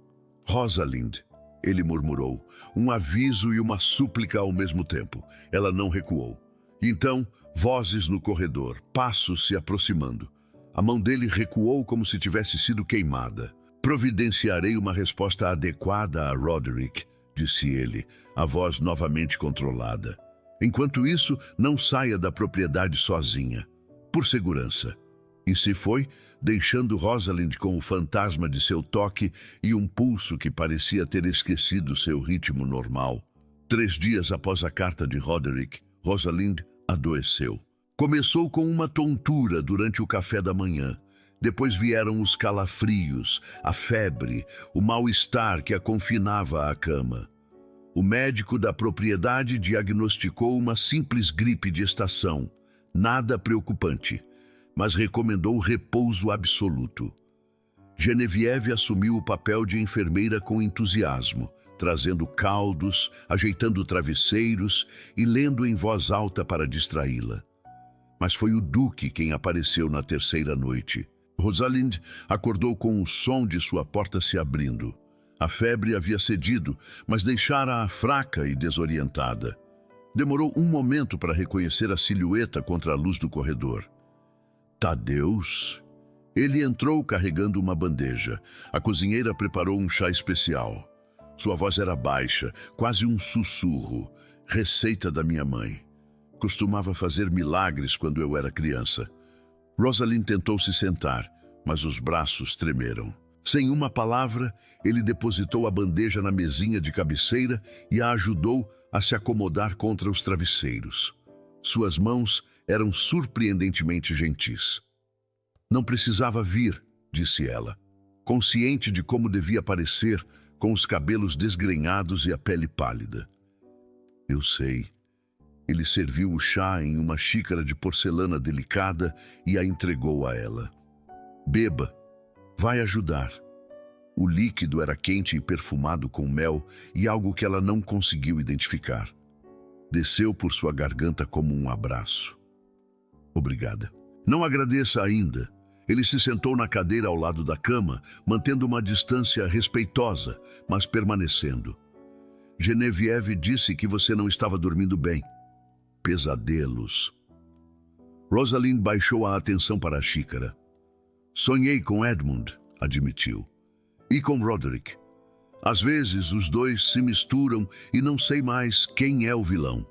Rosalind, ele murmurou, um aviso e uma súplica ao mesmo tempo. Ela não recuou. Então, vozes no corredor, passos se aproximando. A mão dele recuou como se tivesse sido queimada. Providenciarei uma resposta adequada a Roderick, disse ele, a voz novamente controlada. Enquanto isso, não saia da propriedade sozinha. Por segurança. E se foi, deixando Rosalind com o fantasma de seu toque e um pulso que parecia ter esquecido seu ritmo normal. 3 dias após a carta de Roderick, Rosalind adoeceu. Começou com uma tontura durante o café da manhã. Depois vieram os calafrios, a febre, o mal-estar que a confinava à cama. O médico da propriedade diagnosticou uma simples gripe de estação, nada preocupante, mas recomendou repouso absoluto. Genevieve assumiu o papel de enfermeira com entusiasmo, trazendo caldos, ajeitando travesseiros e lendo em voz alta para distraí-la. Mas foi o Duque quem apareceu na 3ª noite. Rosalind acordou com o som de sua porta se abrindo. A febre havia cedido, mas deixara-a fraca e desorientada. Demorou um momento para reconhecer a silhueta contra a luz do corredor. Tadeus? Ele entrou carregando uma bandeja. A cozinheira preparou um chá especial. Sua voz era baixa, quase um sussurro. Receita da minha mãe. Costumava fazer milagres quando eu era criança. Rosalind tentou se sentar, mas os braços tremeram. Sem uma palavra, ele depositou a bandeja na mesinha de cabeceira e a ajudou a se acomodar contra os travesseiros. Suas mãos eram surpreendentemente gentis. Não precisava vir, disse ela. consciente de como devia parecer, com os cabelos desgrenhados e a pele pálida. Eu sei. Ele serviu o chá em uma xícara de porcelana delicada e a entregou a ela. Beba. Vai ajudar. O líquido era quente e perfumado com mel e algo que ela não conseguiu identificar. Desceu por sua garganta como um abraço. Obrigada. Não agradeça ainda. Ele se sentou na cadeira ao lado da cama, mantendo uma distância respeitosa, mas permanecendo. Genevieve disse que você não estava dormindo bem. Pesadelos. Rosalind baixou a atenção para a xícara. Sonhei com Edmund, admitiu. E com Roderick. Às vezes os dois se misturam e não sei mais quem é o vilão.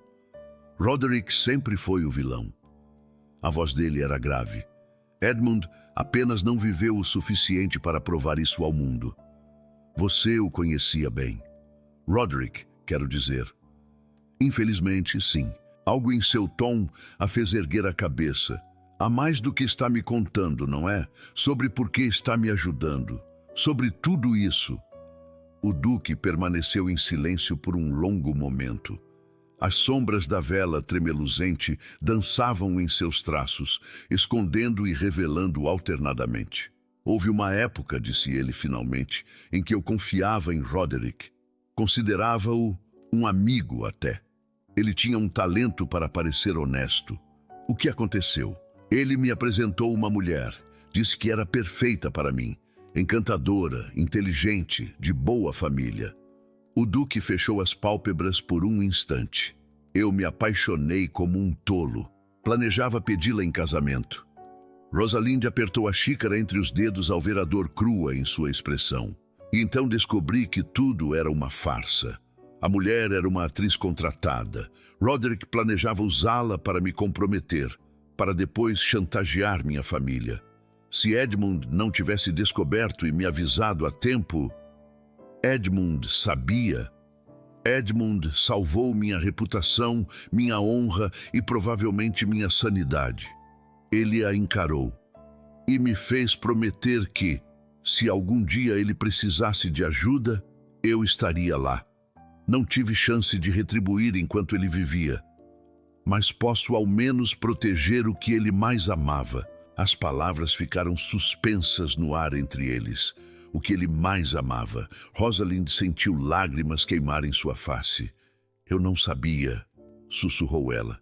Roderick sempre foi o vilão. A voz dele era grave. Edmund apenas não viveu o suficiente para provar isso ao mundo. Você o conhecia bem. Roderick, quero dizer. Infelizmente, sim. Algo em seu tom a fez erguer a cabeça. Há mais do que está me contando, não é? Sobre por que está me ajudando. Sobre tudo isso. O Duque permaneceu em silêncio por um longo momento. As sombras da vela tremeluzente dançavam em seus traços, escondendo e revelando alternadamente. Houve uma época, disse ele finalmente, em que eu confiava em Roderick. Considerava-o um amigo até. Ele tinha um talento para parecer honesto. O que aconteceu? Ele me apresentou uma mulher. Disse que era perfeita para mim. Encantadora, inteligente, de boa família. O Duque fechou as pálpebras por um instante. Eu me apaixonei como um tolo. Planejava pedi-la em casamento. Rosalind apertou a xícara entre os dedos ao ver a dor crua em sua expressão. E então descobri que tudo era uma farsa. A mulher era uma atriz contratada. Roderick planejava usá-la para me comprometer, para depois chantagear minha família. Se Edmund não tivesse descoberto e me avisado a tempo... Edmund sabia. Edmund salvou minha reputação, minha honra e provavelmente minha sanidade. Ele a encarou e me fez prometer que, se algum dia ele precisasse de ajuda, eu estaria lá. Não tive chance de retribuir enquanto ele vivia, mas posso ao menos proteger o que ele mais amava. As palavras ficaram suspensas no ar entre eles. O que ele mais amava. Rosalind sentiu lágrimas queimarem sua face. Eu não sabia, sussurrou ela.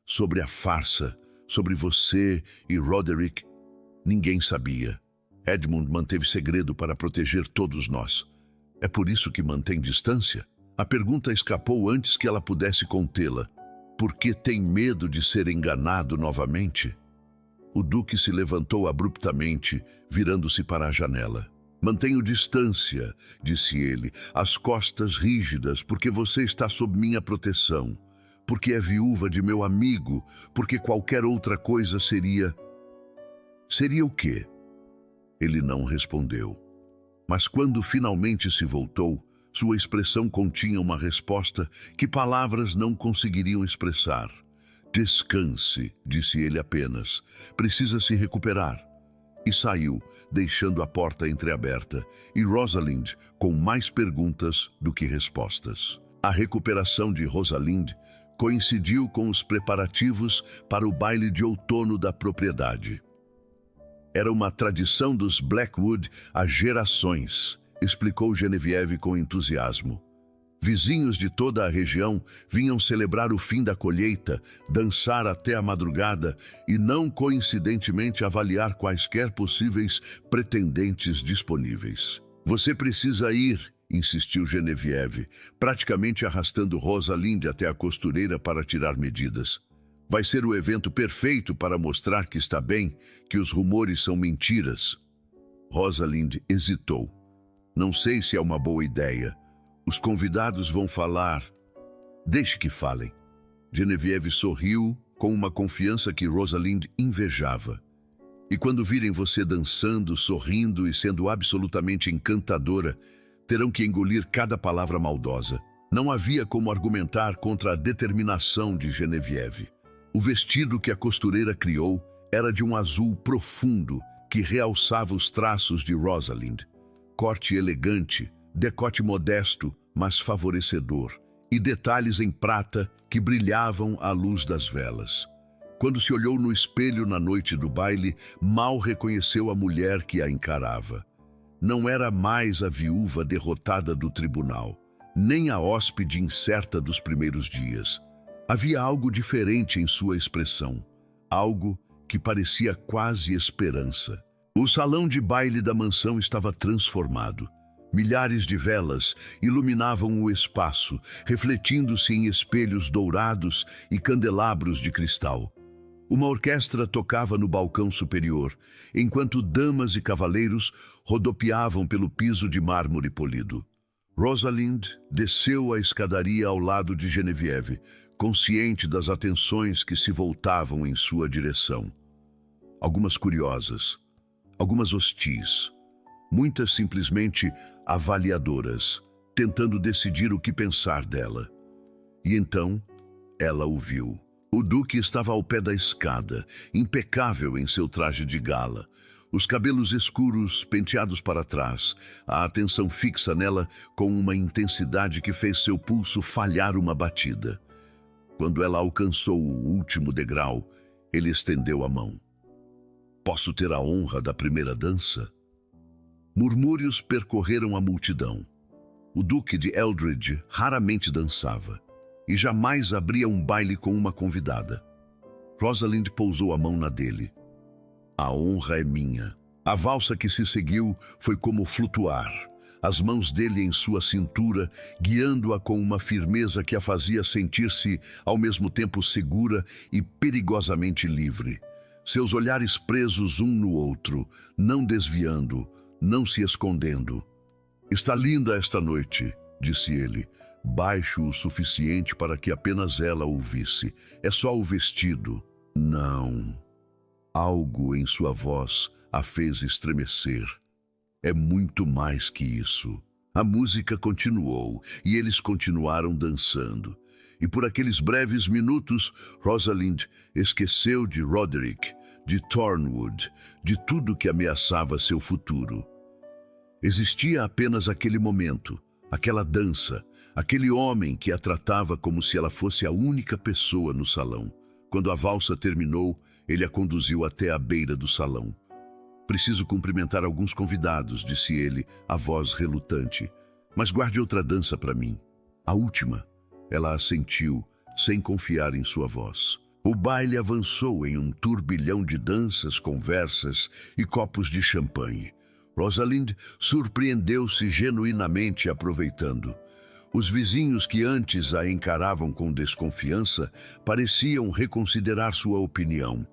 Sobre a farsa, sobre você e Roderick, ninguém sabia. Edmund manteve segredo para proteger todos nós. É por isso que mantém distância? A pergunta escapou antes que ela pudesse contê-la. Por que tem medo de ser enganado novamente? O Duque se levantou abruptamente, virando-se para a janela. Mantenho distância, disse ele, as costas rígidas, porque você está sob minha proteção, porque é viúva de meu amigo, porque qualquer outra coisa seria... Seria o quê? Ele não respondeu. Mas quando finalmente se voltou, sua expressão continha uma resposta que palavras não conseguiriam expressar. Descanse, disse ele apenas. Precisa se recuperar. E saiu, deixando a porta entreaberta, e Rosalind com mais perguntas do que respostas. A recuperação de Rosalind coincidiu com os preparativos para o baile de outono da propriedade. Era uma tradição dos Blackwood há gerações, explicou Genevieve com entusiasmo. Vizinhos de toda a região vinham celebrar o fim da colheita, dançar até a madrugada e, não coincidentemente, avaliar quaisquer possíveis pretendentes disponíveis. Você precisa ir, insistiu Genevieve, praticamente arrastando Rosalind até a costureira para tirar medidas. Vai ser o evento perfeito para mostrar que está bem, que os rumores são mentiras. Rosalind hesitou. Não sei se é uma boa ideia. Os convidados vão falar. Deixe que falem. Genevieve sorriu com uma confiança que Rosalind invejava. E quando virem você dançando, sorrindo e sendo absolutamente encantadora, terão que engolir cada palavra maldosa. Não havia como argumentar contra a determinação de Genevieve. O vestido que a costureira criou era de um azul profundo que realçava os traços de Rosalind. corte elegante, decote modesto, mas favorecedor, e detalhes em prata que brilhavam à luz das velas. Quando se olhou no espelho na noite do baile, mal reconheceu a mulher que a encarava. Não era mais a viúva derrotada do tribunal, nem a hóspede incerta dos primeiros dias. Havia algo diferente em sua expressão, algo que parecia quase esperança. O salão de baile da mansão estava transformado. Milhares de velas iluminavam o espaço, refletindo-se em espelhos dourados e candelabros de cristal. Uma orquestra tocava no balcão superior, enquanto damas e cavaleiros rodopiavam pelo piso de mármore polido. Rosalind desceu a escadaria ao lado de Genevieve, consciente das atenções que se voltavam em sua direção. Algumas curiosas, algumas hostis, muitas simplesmente avaliadoras, tentando decidir o que pensar dela. E então, ela o viu. O duque estava ao pé da escada, impecável em seu traje de gala, os cabelos escuros penteados para trás, a atenção fixa nela com uma intensidade que fez seu pulso falhar uma batida. Quando ela alcançou o último degrau, ele estendeu a mão. "Posso ter a honra da primeira dança?" Murmúrios percorreram a multidão. O duque de Eldridge raramente dançava e jamais abria um baile com uma convidada. Rosalind pousou a mão na dele. "A honra é minha." A valsa que se seguiu foi como flutuar, as mãos dele em sua cintura, guiando-a com uma firmeza que a fazia sentir-se ao mesmo tempo segura e perigosamente livre. Seus olhares presos um no outro, não desviando, não se escondendo. "Está linda esta noite", disse ele, baixo o suficiente para que apenas ela ouvisse. "É só o vestido." "Não." Algo em sua voz a fez estremecer. "É muito mais que isso." A música continuou e eles continuaram dançando. E por aqueles breves minutos, Rosalind esqueceu de Roderick, de Thornwood, de tudo que ameaçava seu futuro. Existia apenas aquele momento, aquela dança, aquele homem que a tratava como se ela fosse a única pessoa no salão. Quando a valsa terminou, ele a conduziu até a beira do salão. "Preciso cumprimentar alguns convidados", disse ele, a voz relutante. "Mas guarde outra dança para mim." "A última." Ela assentiu, sem confiar em sua voz. O baile avançou em um turbilhão de danças, conversas e copos de champanhe. Rosalind surpreendeu-se genuinamente aproveitando. Os vizinhos que antes a encaravam com desconfiança pareciam reconsiderar sua opinião,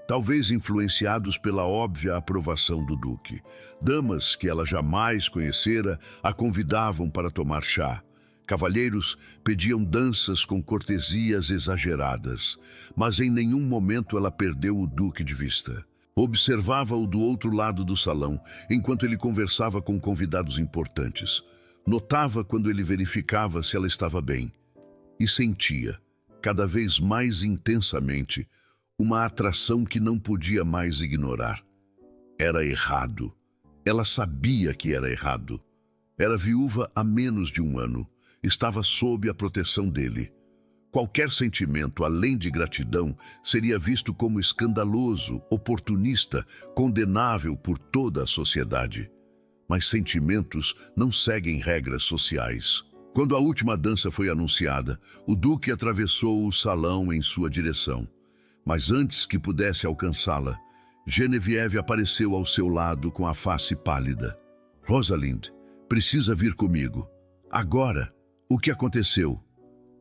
talvez influenciados pela óbvia aprovação do duque. Damas que ela jamais conhecera a convidavam para tomar chá. Cavalheiros pediam danças com cortesias exageradas, mas em nenhum momento ela perdeu o duque de vista. Observava-o do outro lado do salão, enquanto ele conversava com convidados importantes. Notava quando ele verificava se ela estava bem. E sentia, cada vez mais intensamente, uma atração que não podia mais ignorar. Era errado. Ela sabia que era errado. Era viúva há menos de um ano. Estava sob a proteção dele. Qualquer sentimento além de gratidão seria visto como escandaloso, oportunista, condenável por toda a sociedade. Mas sentimentos não seguem regras sociais. Quando a última dança foi anunciada, o duque atravessou o salão em sua direção. Mas antes que pudesse alcançá-la, Genevieve apareceu ao seu lado com a face pálida. "Rosalind, precisa vir comigo. Agora." "O que aconteceu?"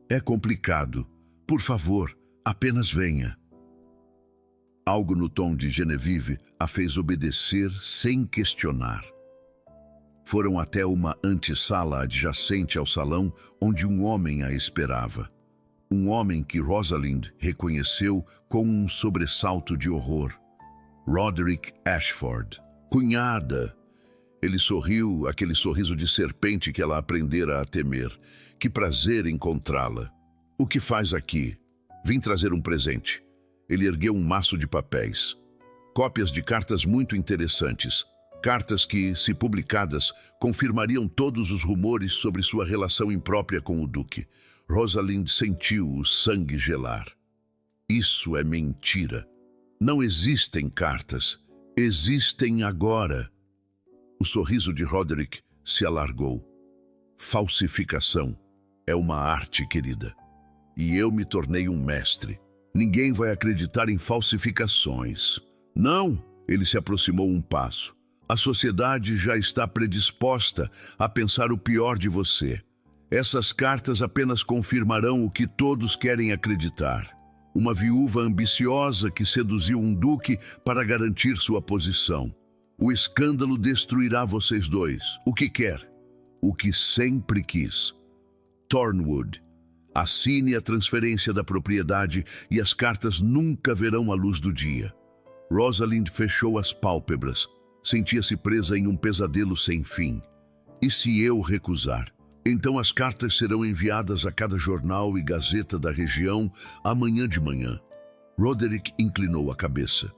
"É complicado. Por favor, apenas venha." Algo no tom de Genevieve a fez obedecer sem questionar. Foram até uma antessala adjacente ao salão, onde um homem a esperava. Um homem que Rosalind reconheceu com um sobressalto de horror. Roderick Ashford. "Cunhada!" Ele sorriu, aquele sorriso de serpente que ela aprendera a temer. "Que prazer encontrá-la." "O que faz aqui?" "Vim trazer um presente." Ele ergueu um maço de papéis. Cópias de cartas muito interessantes. Cartas que, se publicadas, confirmariam todos os rumores sobre sua relação imprópria com o Duque. Rosalind sentiu o sangue gelar. Isso é mentira. Não existem cartas. Existem agora. O sorriso de Roderick se alargou. Falsificação é uma arte, querida. E eu me tornei um mestre. Ninguém vai acreditar em falsificações. Não, ele se aproximou um passo. A sociedade já está predisposta a pensar o pior de você. Essas cartas apenas confirmarão o que todos querem acreditar. Uma viúva ambiciosa que seduziu um duque para garantir sua posição. O escândalo destruirá vocês dois. O que quer? O que sempre quis. Thornwood. Assine a transferência da propriedade e as cartas nunca verão a luz do dia. Rosalind fechou as pálpebras. Sentia-se presa em um pesadelo sem fim. E se eu recusar? Então as cartas serão enviadas a cada jornal e gazeta da região amanhã de manhã. Roderick inclinou a cabeça.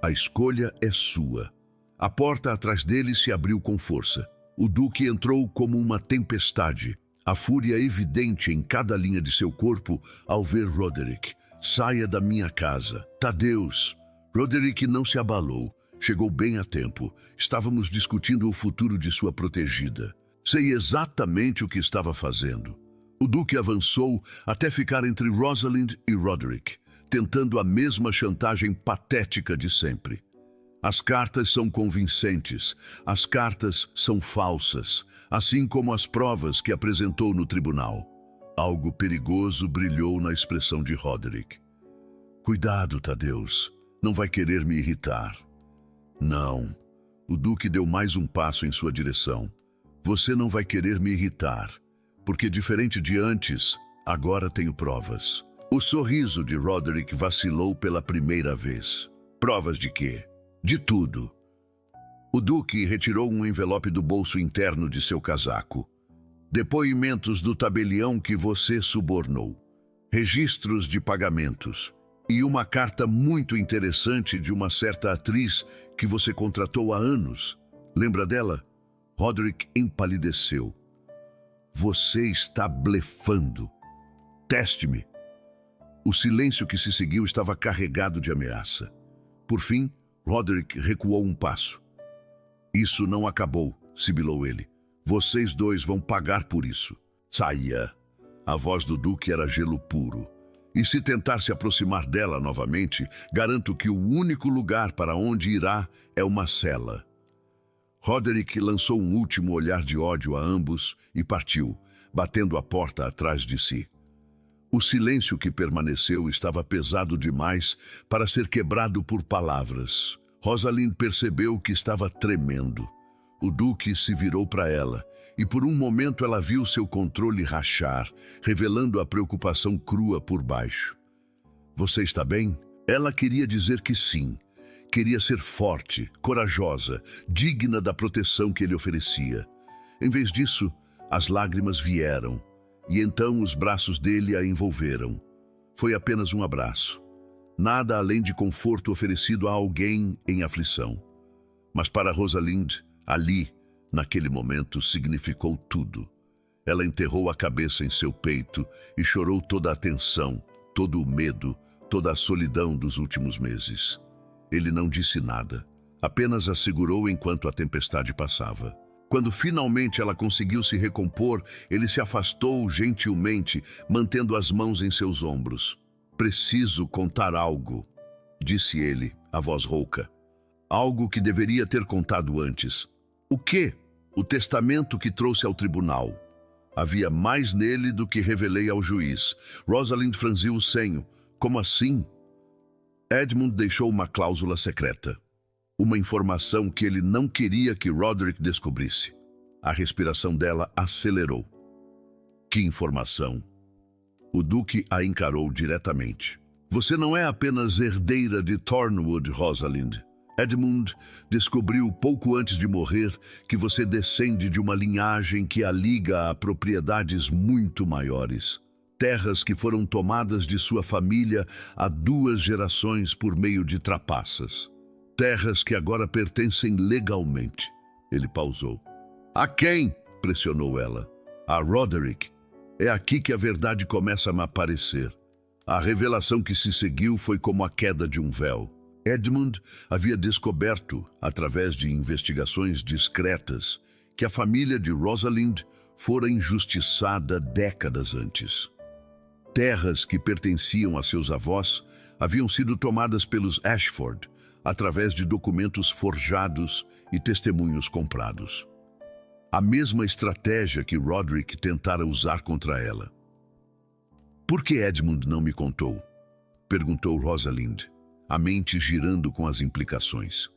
A escolha é sua. A porta atrás dele se abriu com força. O duque entrou como uma tempestade, a fúria evidente em cada linha de seu corpo ao ver Roderick. Saia da minha casa. Tadeus. Roderick não se abalou. Chegou bem a tempo. Estávamos discutindo o futuro de sua protegida. Sei exatamente o que estava fazendo. O duque avançou até ficar entre Rosalind e Roderick, tentando a mesma chantagem patética de sempre. As cartas são convincentes, as cartas são falsas, assim como as provas que apresentou no tribunal. Algo perigoso brilhou na expressão de Roderick. Cuidado, Tadeus, não vai querer me irritar. Não. O duque deu mais um passo em sua direção. Você não vai querer me irritar, porque diferente de antes, agora tenho provas. O sorriso de Roderick vacilou pela primeira vez. Provas de quê? De tudo. O duque retirou um envelope do bolso interno de seu casaco. Depoimentos do tabelião que você subornou. Registros de pagamentos. E uma carta muito interessante de uma certa atriz que você contratou há anos. Lembra dela? Roderick empalideceu. Você está blefando. Teste-me. O silêncio que se seguiu estava carregado de ameaça. Por fim, Roderick recuou um passo. Isso não acabou, sibilou ele. Vocês dois vão pagar por isso. Saia. A voz do duque era gelo puro. E se tentar se aproximar dela novamente, garanto que o único lugar para onde irá é uma cela. Roderick lançou um último olhar de ódio a ambos e partiu, batendo a porta atrás de si. O silêncio que permaneceu estava pesado demais para ser quebrado por palavras. Rosalind percebeu que estava tremendo. O duque se virou para ela, e por um momento ela viu seu controle rachar, revelando a preocupação crua por baixo. Você está bem? Ela queria dizer que sim. Queria ser forte, corajosa, digna da proteção que ele oferecia. Em vez disso, as lágrimas vieram, e então os braços dele a envolveram. Foi apenas um abraço. Nada além de conforto oferecido a alguém em aflição. Mas para Rosalind, ali, naquele momento, significou tudo. Ela enterrou a cabeça em seu peito e chorou toda a tensão, todo o medo, toda a solidão dos últimos meses. Ele não disse nada, apenas a segurou enquanto a tempestade passava. Quando finalmente ela conseguiu se recompor, ele se afastou gentilmente, mantendo as mãos em seus ombros. Preciso contar algo, disse ele, a voz rouca. Algo que deveria ter contado antes. O quê? O testamento que trouxe ao tribunal. Havia mais nele do que revelei ao juiz. Rosalind franziu o senho. Como assim? Edmund deixou uma cláusula secreta. Uma informação que ele não queria que Roderick descobrisse. A respiração dela acelerou. Que informação? O duque a encarou diretamente. Você não é apenas herdeira de Thornwood, Rosalind. Edmund descobriu pouco antes de morrer que você descende de uma linhagem que a liga a propriedades muito maiores. Terras que foram tomadas de sua família há 2 gerações por meio de trapaças. terras que agora pertencem legalmente. Ele pausou. A quem? Pressionou ela. A Roderick. É aqui que a verdade começa a me aparecer. A revelação que se seguiu foi como a queda de um véu. Edmund havia descoberto, através de investigações discretas, que a família de Rosalind fora injustiçada décadas antes. Terras que pertenciam a seus avós haviam sido tomadas pelos Ashford, através de documentos forjados e testemunhos comprados. A mesma estratégia que Roderick tentara usar contra ela. Por que Edmund não me contou? Perguntou Rosalind, a mente girando com as implicações.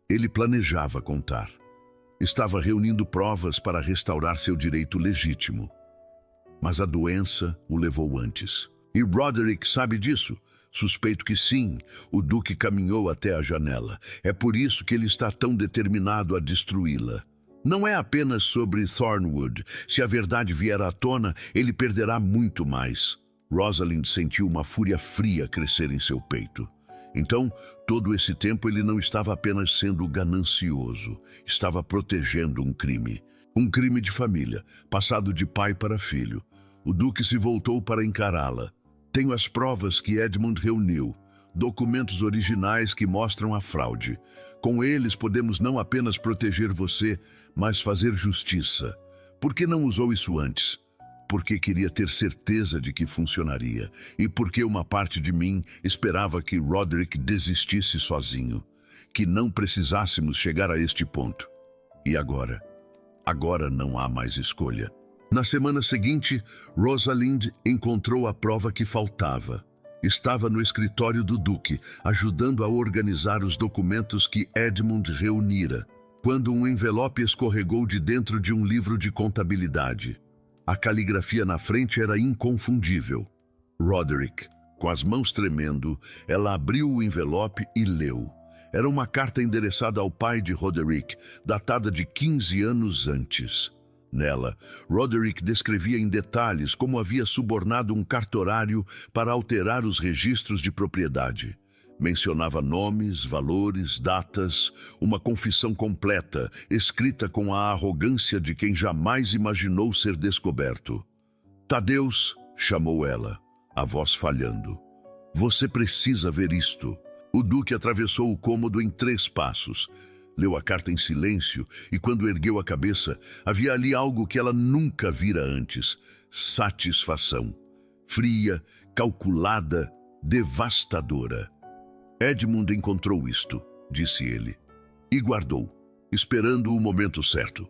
Ele planejava contar. Estava reunindo provas para restaurar seu direito legítimo. Mas a doença o levou antes. E Roderick sabe disso? Suspeito que sim. O Duque caminhou até a janela. É por isso que ele está tão determinado a destruí-la. Não é apenas sobre Thornwood. Se a verdade vier à tona, ele perderá muito mais. Rosalind sentiu uma fúria fria crescer em seu peito. Então, todo esse tempo ele não estava apenas sendo ganancioso. Estava protegendo um crime. Um crime de família, passado de pai para filho. O Duque se voltou para encará-la. Tenho as provas que Edmund reuniu. Documentos originais que mostram a fraude. Com eles podemos não apenas proteger você, mas fazer justiça. Por que não usou isso antes? Porque queria ter certeza de que funcionaria. E porque uma parte de mim esperava que Roderick desistisse sozinho. Que não precisássemos chegar a este ponto. E agora? Agora não há mais escolha. Na semana seguinte, Rosalind encontrou a prova que faltava. Estava no escritório do Duque, ajudando a organizar os documentos que Edmund reunira, quando um envelope escorregou de dentro de um livro de contabilidade. A caligrafia na frente era inconfundível. Roderick, com as mãos tremendo, ela abriu o envelope e leu. Era uma carta endereçada ao pai de Roderick, datada de 15 anos antes. Nela, Roderick descrevia em detalhes como havia subornado um cartorário para alterar os registros de propriedade. Mencionava nomes, valores, datas, uma confissão completa, escrita com a arrogância de quem jamais imaginou ser descoberto. Tadeus, chamou ela, a voz falhando. Você precisa ver isto. O Duque atravessou o cômodo em 3 passos. Leu a carta em silêncio e, quando ergueu a cabeça, havia ali algo que ela nunca vira antes. Satisfação. Fria, calculada, devastadora. Edmund encontrou isto, disse ele, e guardou, esperando o momento certo.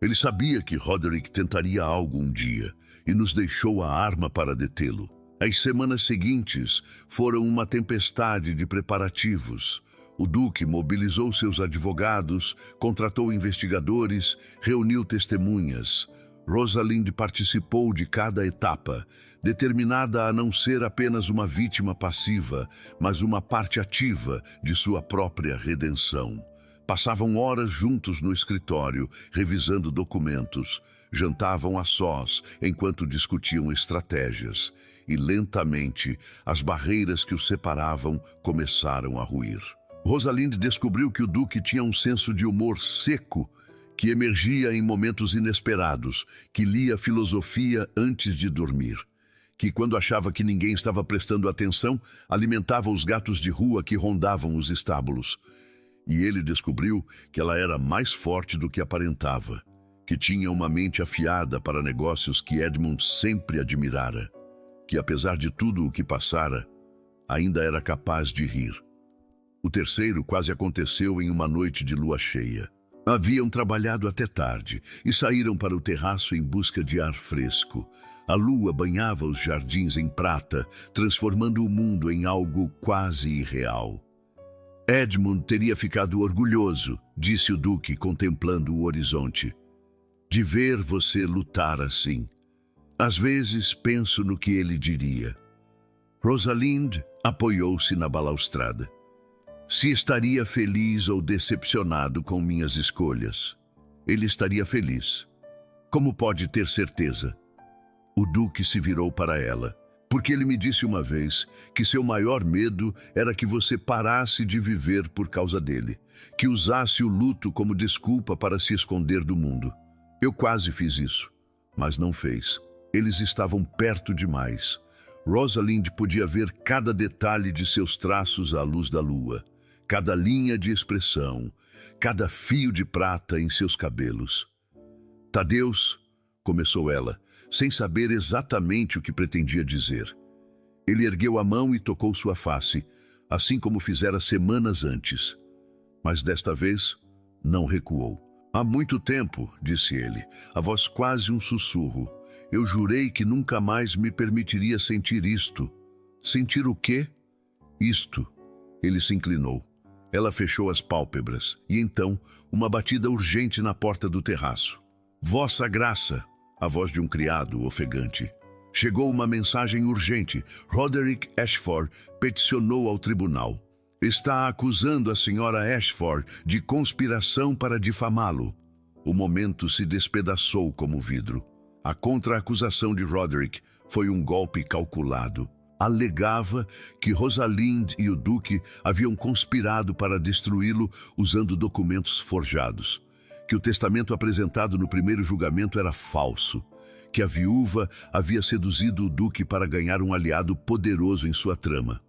Ele sabia que Roderick tentaria algo um dia e nos deixou a arma para detê-lo. As semanas seguintes foram uma tempestade de preparativos. O Duque mobilizou seus advogados, contratou investigadores, reuniu testemunhas. Rosalind participou de cada etapa, determinada a não ser apenas uma vítima passiva, mas uma parte ativa de sua própria redenção. Passavam horas juntos no escritório, revisando documentos. Jantavam a sós, enquanto discutiam estratégias. E lentamente, as barreiras que os separavam começaram a ruir. Rosalind descobriu que o Duque tinha um senso de humor seco que emergia em momentos inesperados, que lia filosofia antes de dormir, que quando achava que ninguém estava prestando atenção, alimentava os gatos de rua que rondavam os estábulos. E ele descobriu que ela era mais forte do que aparentava, que tinha uma mente afiada para negócios que Edmund sempre admirara, que apesar de tudo o que passara, ainda era capaz de rir. O terceiro quase aconteceu em uma noite de lua cheia. Haviam trabalhado até tarde e saíram para o terraço em busca de ar fresco. A lua banhava os jardins em prata, transformando o mundo em algo quase irreal. Edmund teria ficado orgulhoso, disse o Duque, contemplando o horizonte, de ver você lutar assim. Às vezes penso no que ele diria. Rosalind apoiou-se na balaustrada. Se estaria feliz ou decepcionado com minhas escolhas. Ele estaria feliz. Como pode ter certeza? O Duque se virou para ela. Porque ele me disse uma vez que seu maior medo era que você parasse de viver por causa dele, que usasse o luto como desculpa para se esconder do mundo. Eu quase fiz isso, mas não fez. Eles estavam perto demais. Rosalind podia ver cada detalhe de seus traços à luz da lua, cada linha de expressão, cada fio de prata em seus cabelos. Tadeus, começou ela, sem saber exatamente o que pretendia dizer. Ele ergueu a mão e tocou sua face, assim como fizera semanas antes. Mas desta vez, não recuou. Há muito tempo, disse ele, a voz quase um sussurro. Eu jurei que nunca mais me permitiria sentir isto. Sentir o quê? Isto. Ele se inclinou. Ela fechou as pálpebras, e então, uma batida urgente na porta do terraço. Vossa Graça, a voz de um criado ofegante. Chegou uma mensagem urgente. Roderick Ashford peticionou ao tribunal. Está acusando a senhora Ashford de conspiração para difamá-lo. O momento se despedaçou como vidro. A contra-acusação de Roderick foi um golpe calculado. Alegava que Rosalind e o Duque haviam conspirado para destruí-lo usando documentos forjados, que o testamento apresentado no primeiro julgamento era falso, que a viúva havia seduzido o Duque para ganhar um aliado poderoso em sua trama.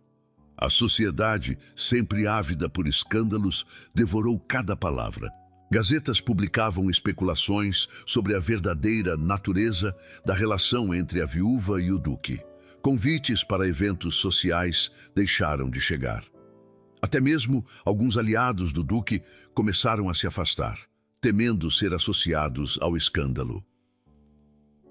A sociedade, sempre ávida por escândalos, devorou cada palavra. Gazetas publicavam especulações sobre a verdadeira natureza da relação entre a viúva e o Duque. Convites para eventos sociais deixaram de chegar. Até mesmo alguns aliados do Duque começaram a se afastar, temendo ser associados ao escândalo.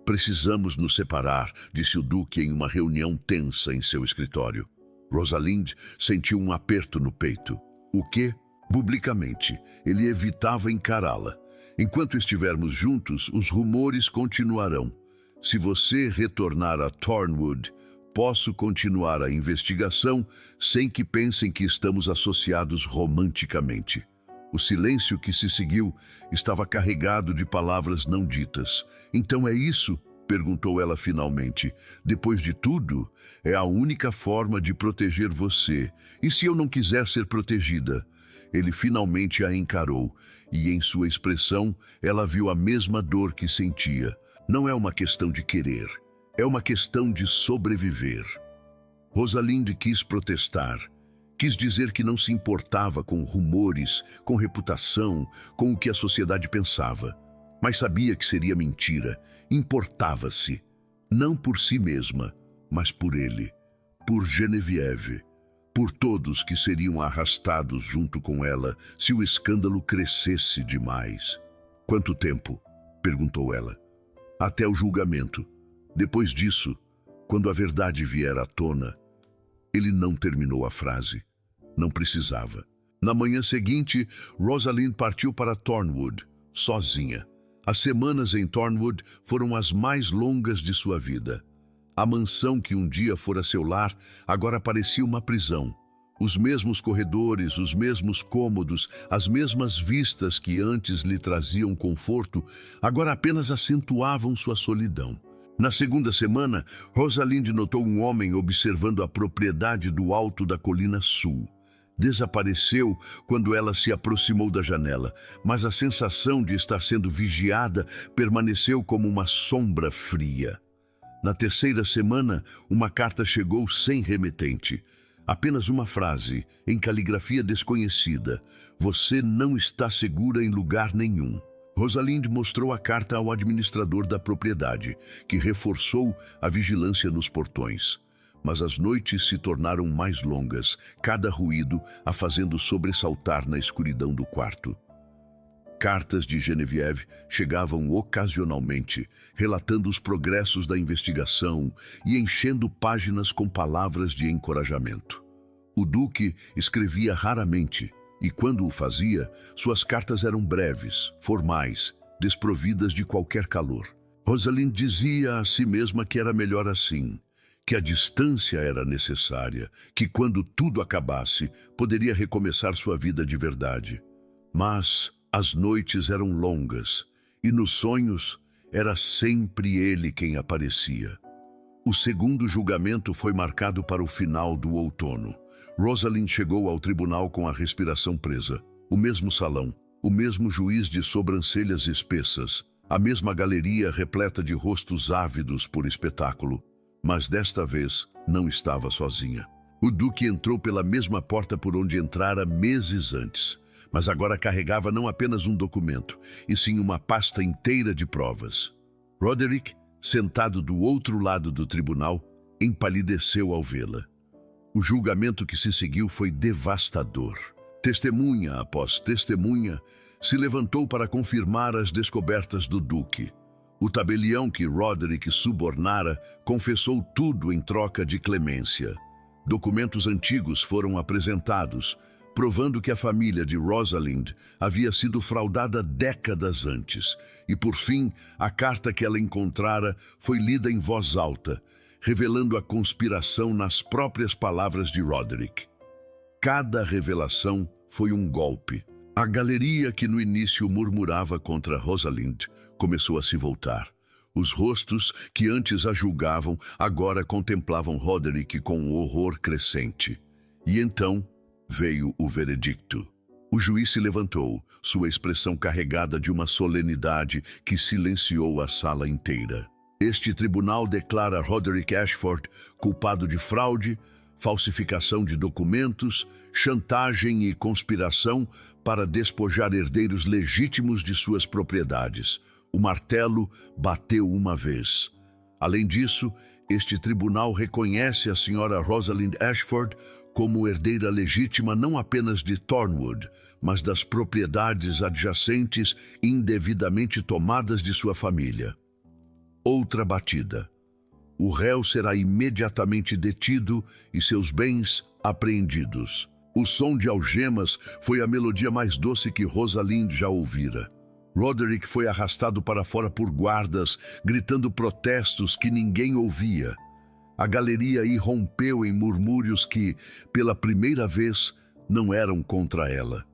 Precisamos nos separar, disse o Duque em uma reunião tensa em seu escritório. Rosalind sentiu um aperto no peito. O quê? Publicamente, ele evitava encará-la. Enquanto estivermos juntos, os rumores continuarão. Se você retornar a Thornwood, posso continuar a investigação sem que pensem que estamos associados romanticamente. O silêncio que se seguiu estava carregado de palavras não ditas. Então é isso? Perguntou ela finalmente. Depois de tudo, é a única forma de proteger você. E se eu não quiser ser protegida? Ele finalmente a encarou, e em sua expressão ela viu a mesma dor que sentia. Não é uma questão de querer, é uma questão de sobreviver. Rosalind quis protestar. Quis dizer que não se importava com rumores, com reputação, com o que a sociedade pensava. Mas sabia que seria mentira. Importava-se, não por si mesma, mas por ele, por Genevieve, por todos que seriam arrastados junto com ela se o escândalo crescesse demais. Quanto tempo? Perguntou ela. Até o julgamento. Depois disso, quando a verdade vier à tona, ele não terminou a frase. Não precisava. Na manhã seguinte, Rosalind partiu para Thornwood, sozinha. As semanas em Thornwood foram as mais longas de sua vida. A mansão que um dia fora seu lar agora parecia uma prisão. Os mesmos corredores, os mesmos cômodos, as mesmas vistas que antes lhe traziam conforto, agora apenas acentuavam sua solidão. Na segunda semana, Rosalind notou um homem observando a propriedade do alto da colina sul. Desapareceu quando ela se aproximou da janela, mas a sensação de estar sendo vigiada permaneceu como uma sombra fria. Na terceira semana, uma carta chegou sem remetente. Apenas uma frase, em caligrafia desconhecida. Você não está segura em lugar nenhum. Rosalind mostrou a carta ao administrador da propriedade, que reforçou a vigilância nos portões. Mas as noites se tornaram mais longas, cada ruído a fazendo sobressaltar na escuridão do quarto. Cartas de Genevieve chegavam ocasionalmente, relatando os progressos da investigação e enchendo páginas com palavras de encorajamento. O Duque escrevia raramente, e quando o fazia, suas cartas eram breves, formais, desprovidas de qualquer calor. Rosalind dizia a si mesma que era melhor assim, que a distância era necessária, que quando tudo acabasse, poderia recomeçar sua vida de verdade. Mas as noites eram longas, e nos sonhos era sempre ele quem aparecia. O segundo julgamento foi marcado para o final do outono. Rosalind chegou ao tribunal com a respiração presa. O mesmo salão, o mesmo juiz de sobrancelhas espessas, a mesma galeria repleta de rostos ávidos por espetáculo. Mas desta vez não estava sozinha. O duque entrou pela mesma porta por onde entrara meses antes, mas agora carregava não apenas um documento, e sim uma pasta inteira de provas. Roderick, sentado do outro lado do tribunal, empalideceu ao vê-la. O julgamento que se seguiu foi devastador. Testemunha após testemunha se levantou para confirmar as descobertas do duque. O tabelião que Roderick subornara confessou tudo em troca de clemência. Documentos antigos foram apresentados, provando que a família de Rosalind havia sido fraudada décadas antes. E, por fim, a carta que ela encontrara foi lida em voz alta, revelando a conspiração nas próprias palavras de Roderick. Cada revelação foi um golpe. A galeria que no início murmurava contra Rosalind começou a se voltar. Os rostos que antes a julgavam agora contemplavam Roderick com um horror crescente. E então veio o veredicto. O juiz se levantou, sua expressão carregada de uma solenidade que silenciou a sala inteira. Este tribunal declara Roderick Ashford culpado de fraude, falsificação de documentos, chantagem e conspiração para despojar herdeiros legítimos de suas propriedades. O martelo bateu uma vez. Além disso, este tribunal reconhece a senhora Rosalind Ashford como herdeira legítima não apenas de Thornwood, mas das propriedades adjacentes indevidamente tomadas de sua família. Outra batida. O réu será imediatamente detido e seus bens apreendidos. O som de algemas foi a melodia mais doce que Rosalind já ouvira. Roderick foi arrastado para fora por guardas, gritando protestos que ninguém ouvia. A galeria irrompeu em murmúrios que, pela primeira vez, não eram contra ela.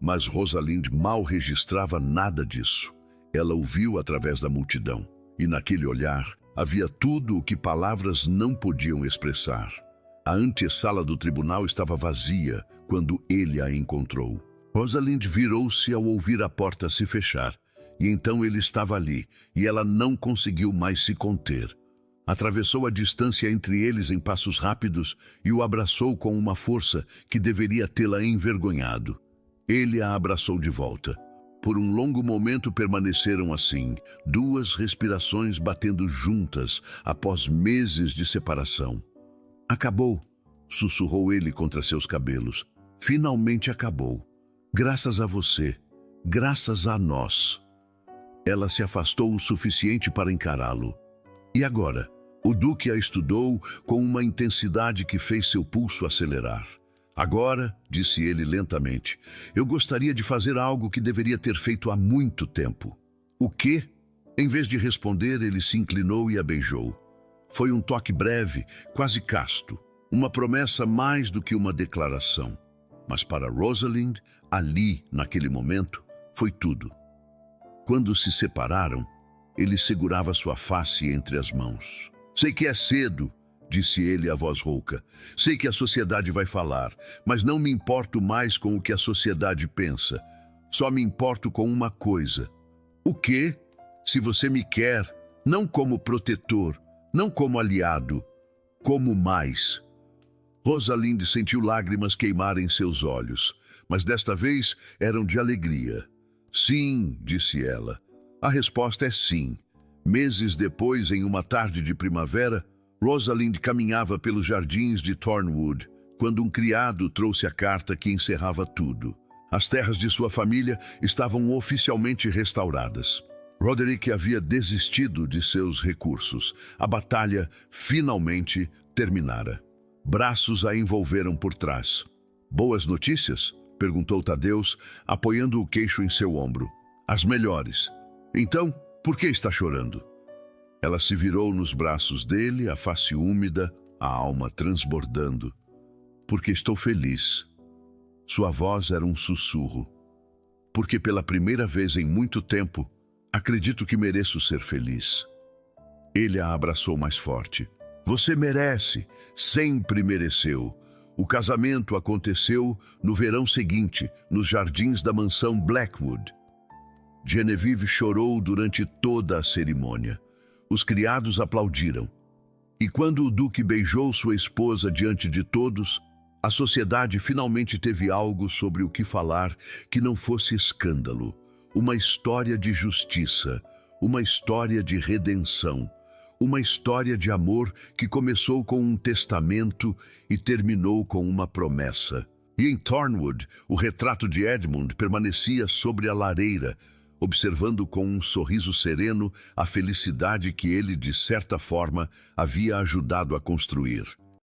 Mas Rosalind mal registrava nada disso. Ela ouviu através da multidão, e naquele olhar havia tudo o que palavras não podiam expressar. A antessala do tribunal estava vazia quando ele a encontrou. Rosalind virou-se ao ouvir a porta se fechar, e então ele estava ali, e ela não conseguiu mais se conter. Atravessou a distância entre eles em passos rápidos e o abraçou com uma força que deveria tê-la envergonhado. Ele a abraçou de volta. Por um longo momento permaneceram assim, duas respirações batendo juntas após meses de separação. Acabou, sussurrou ele contra seus cabelos. Finalmente acabou. Graças a você, graças a nós. Ela se afastou o suficiente para encará-lo. E agora? O duque a estudou com uma intensidade que fez seu pulso acelerar. Agora, disse ele lentamente, eu gostaria de fazer algo que deveria ter feito há muito tempo. O quê? Em vez de responder, ele se inclinou e a beijou. Foi um toque breve, quase casto, uma promessa mais do que uma declaração. Mas para Rosalind, ali, naquele momento, foi tudo. Quando se separaram, ele segurava sua face entre as mãos. Sei que é cedo, disse ele a voz rouca. Sei que a sociedade vai falar, mas não me importo mais com o que a sociedade pensa. Só me importo com uma coisa. O quê? Se você me quer, não como protetor, não como aliado, como mais. Rosalind sentiu lágrimas queimarem seus olhos, mas desta vez eram de alegria. Sim, disse ela. A resposta é sim. Meses depois, em uma tarde de primavera, Rosalind caminhava pelos jardins de Thornwood, quando um criado trouxe a carta que encerrava tudo. As terras de sua família estavam oficialmente restauradas. Roderick havia desistido de seus recursos. A batalha finalmente terminara. Braços a envolveram por trás. Boas notícias? Perguntou Tadeus, apoiando o queixo em seu ombro. As melhores. Então, por que está chorando? Ela se virou nos braços dele, a face úmida, a alma transbordando. Porque estou feliz. Sua voz era um sussurro. Porque pela primeira vez em muito tempo, acredito que mereço ser feliz. Ele a abraçou mais forte. Você merece, sempre mereceu. O casamento aconteceu no verão seguinte, nos jardins da mansão Blackwood. Genevieve chorou durante toda a cerimônia. Os criados aplaudiram. E quando o duque beijou sua esposa diante de todos, a sociedade finalmente teve algo sobre o que falar que não fosse escândalo. Uma história de justiça, uma história de redenção, uma história de amor que começou com um testamento e terminou com uma promessa. E em Thornwood, o retrato de Edmund permanecia sobre a lareira, observando com um sorriso sereno a felicidade que ele, de certa forma, havia ajudado a construir.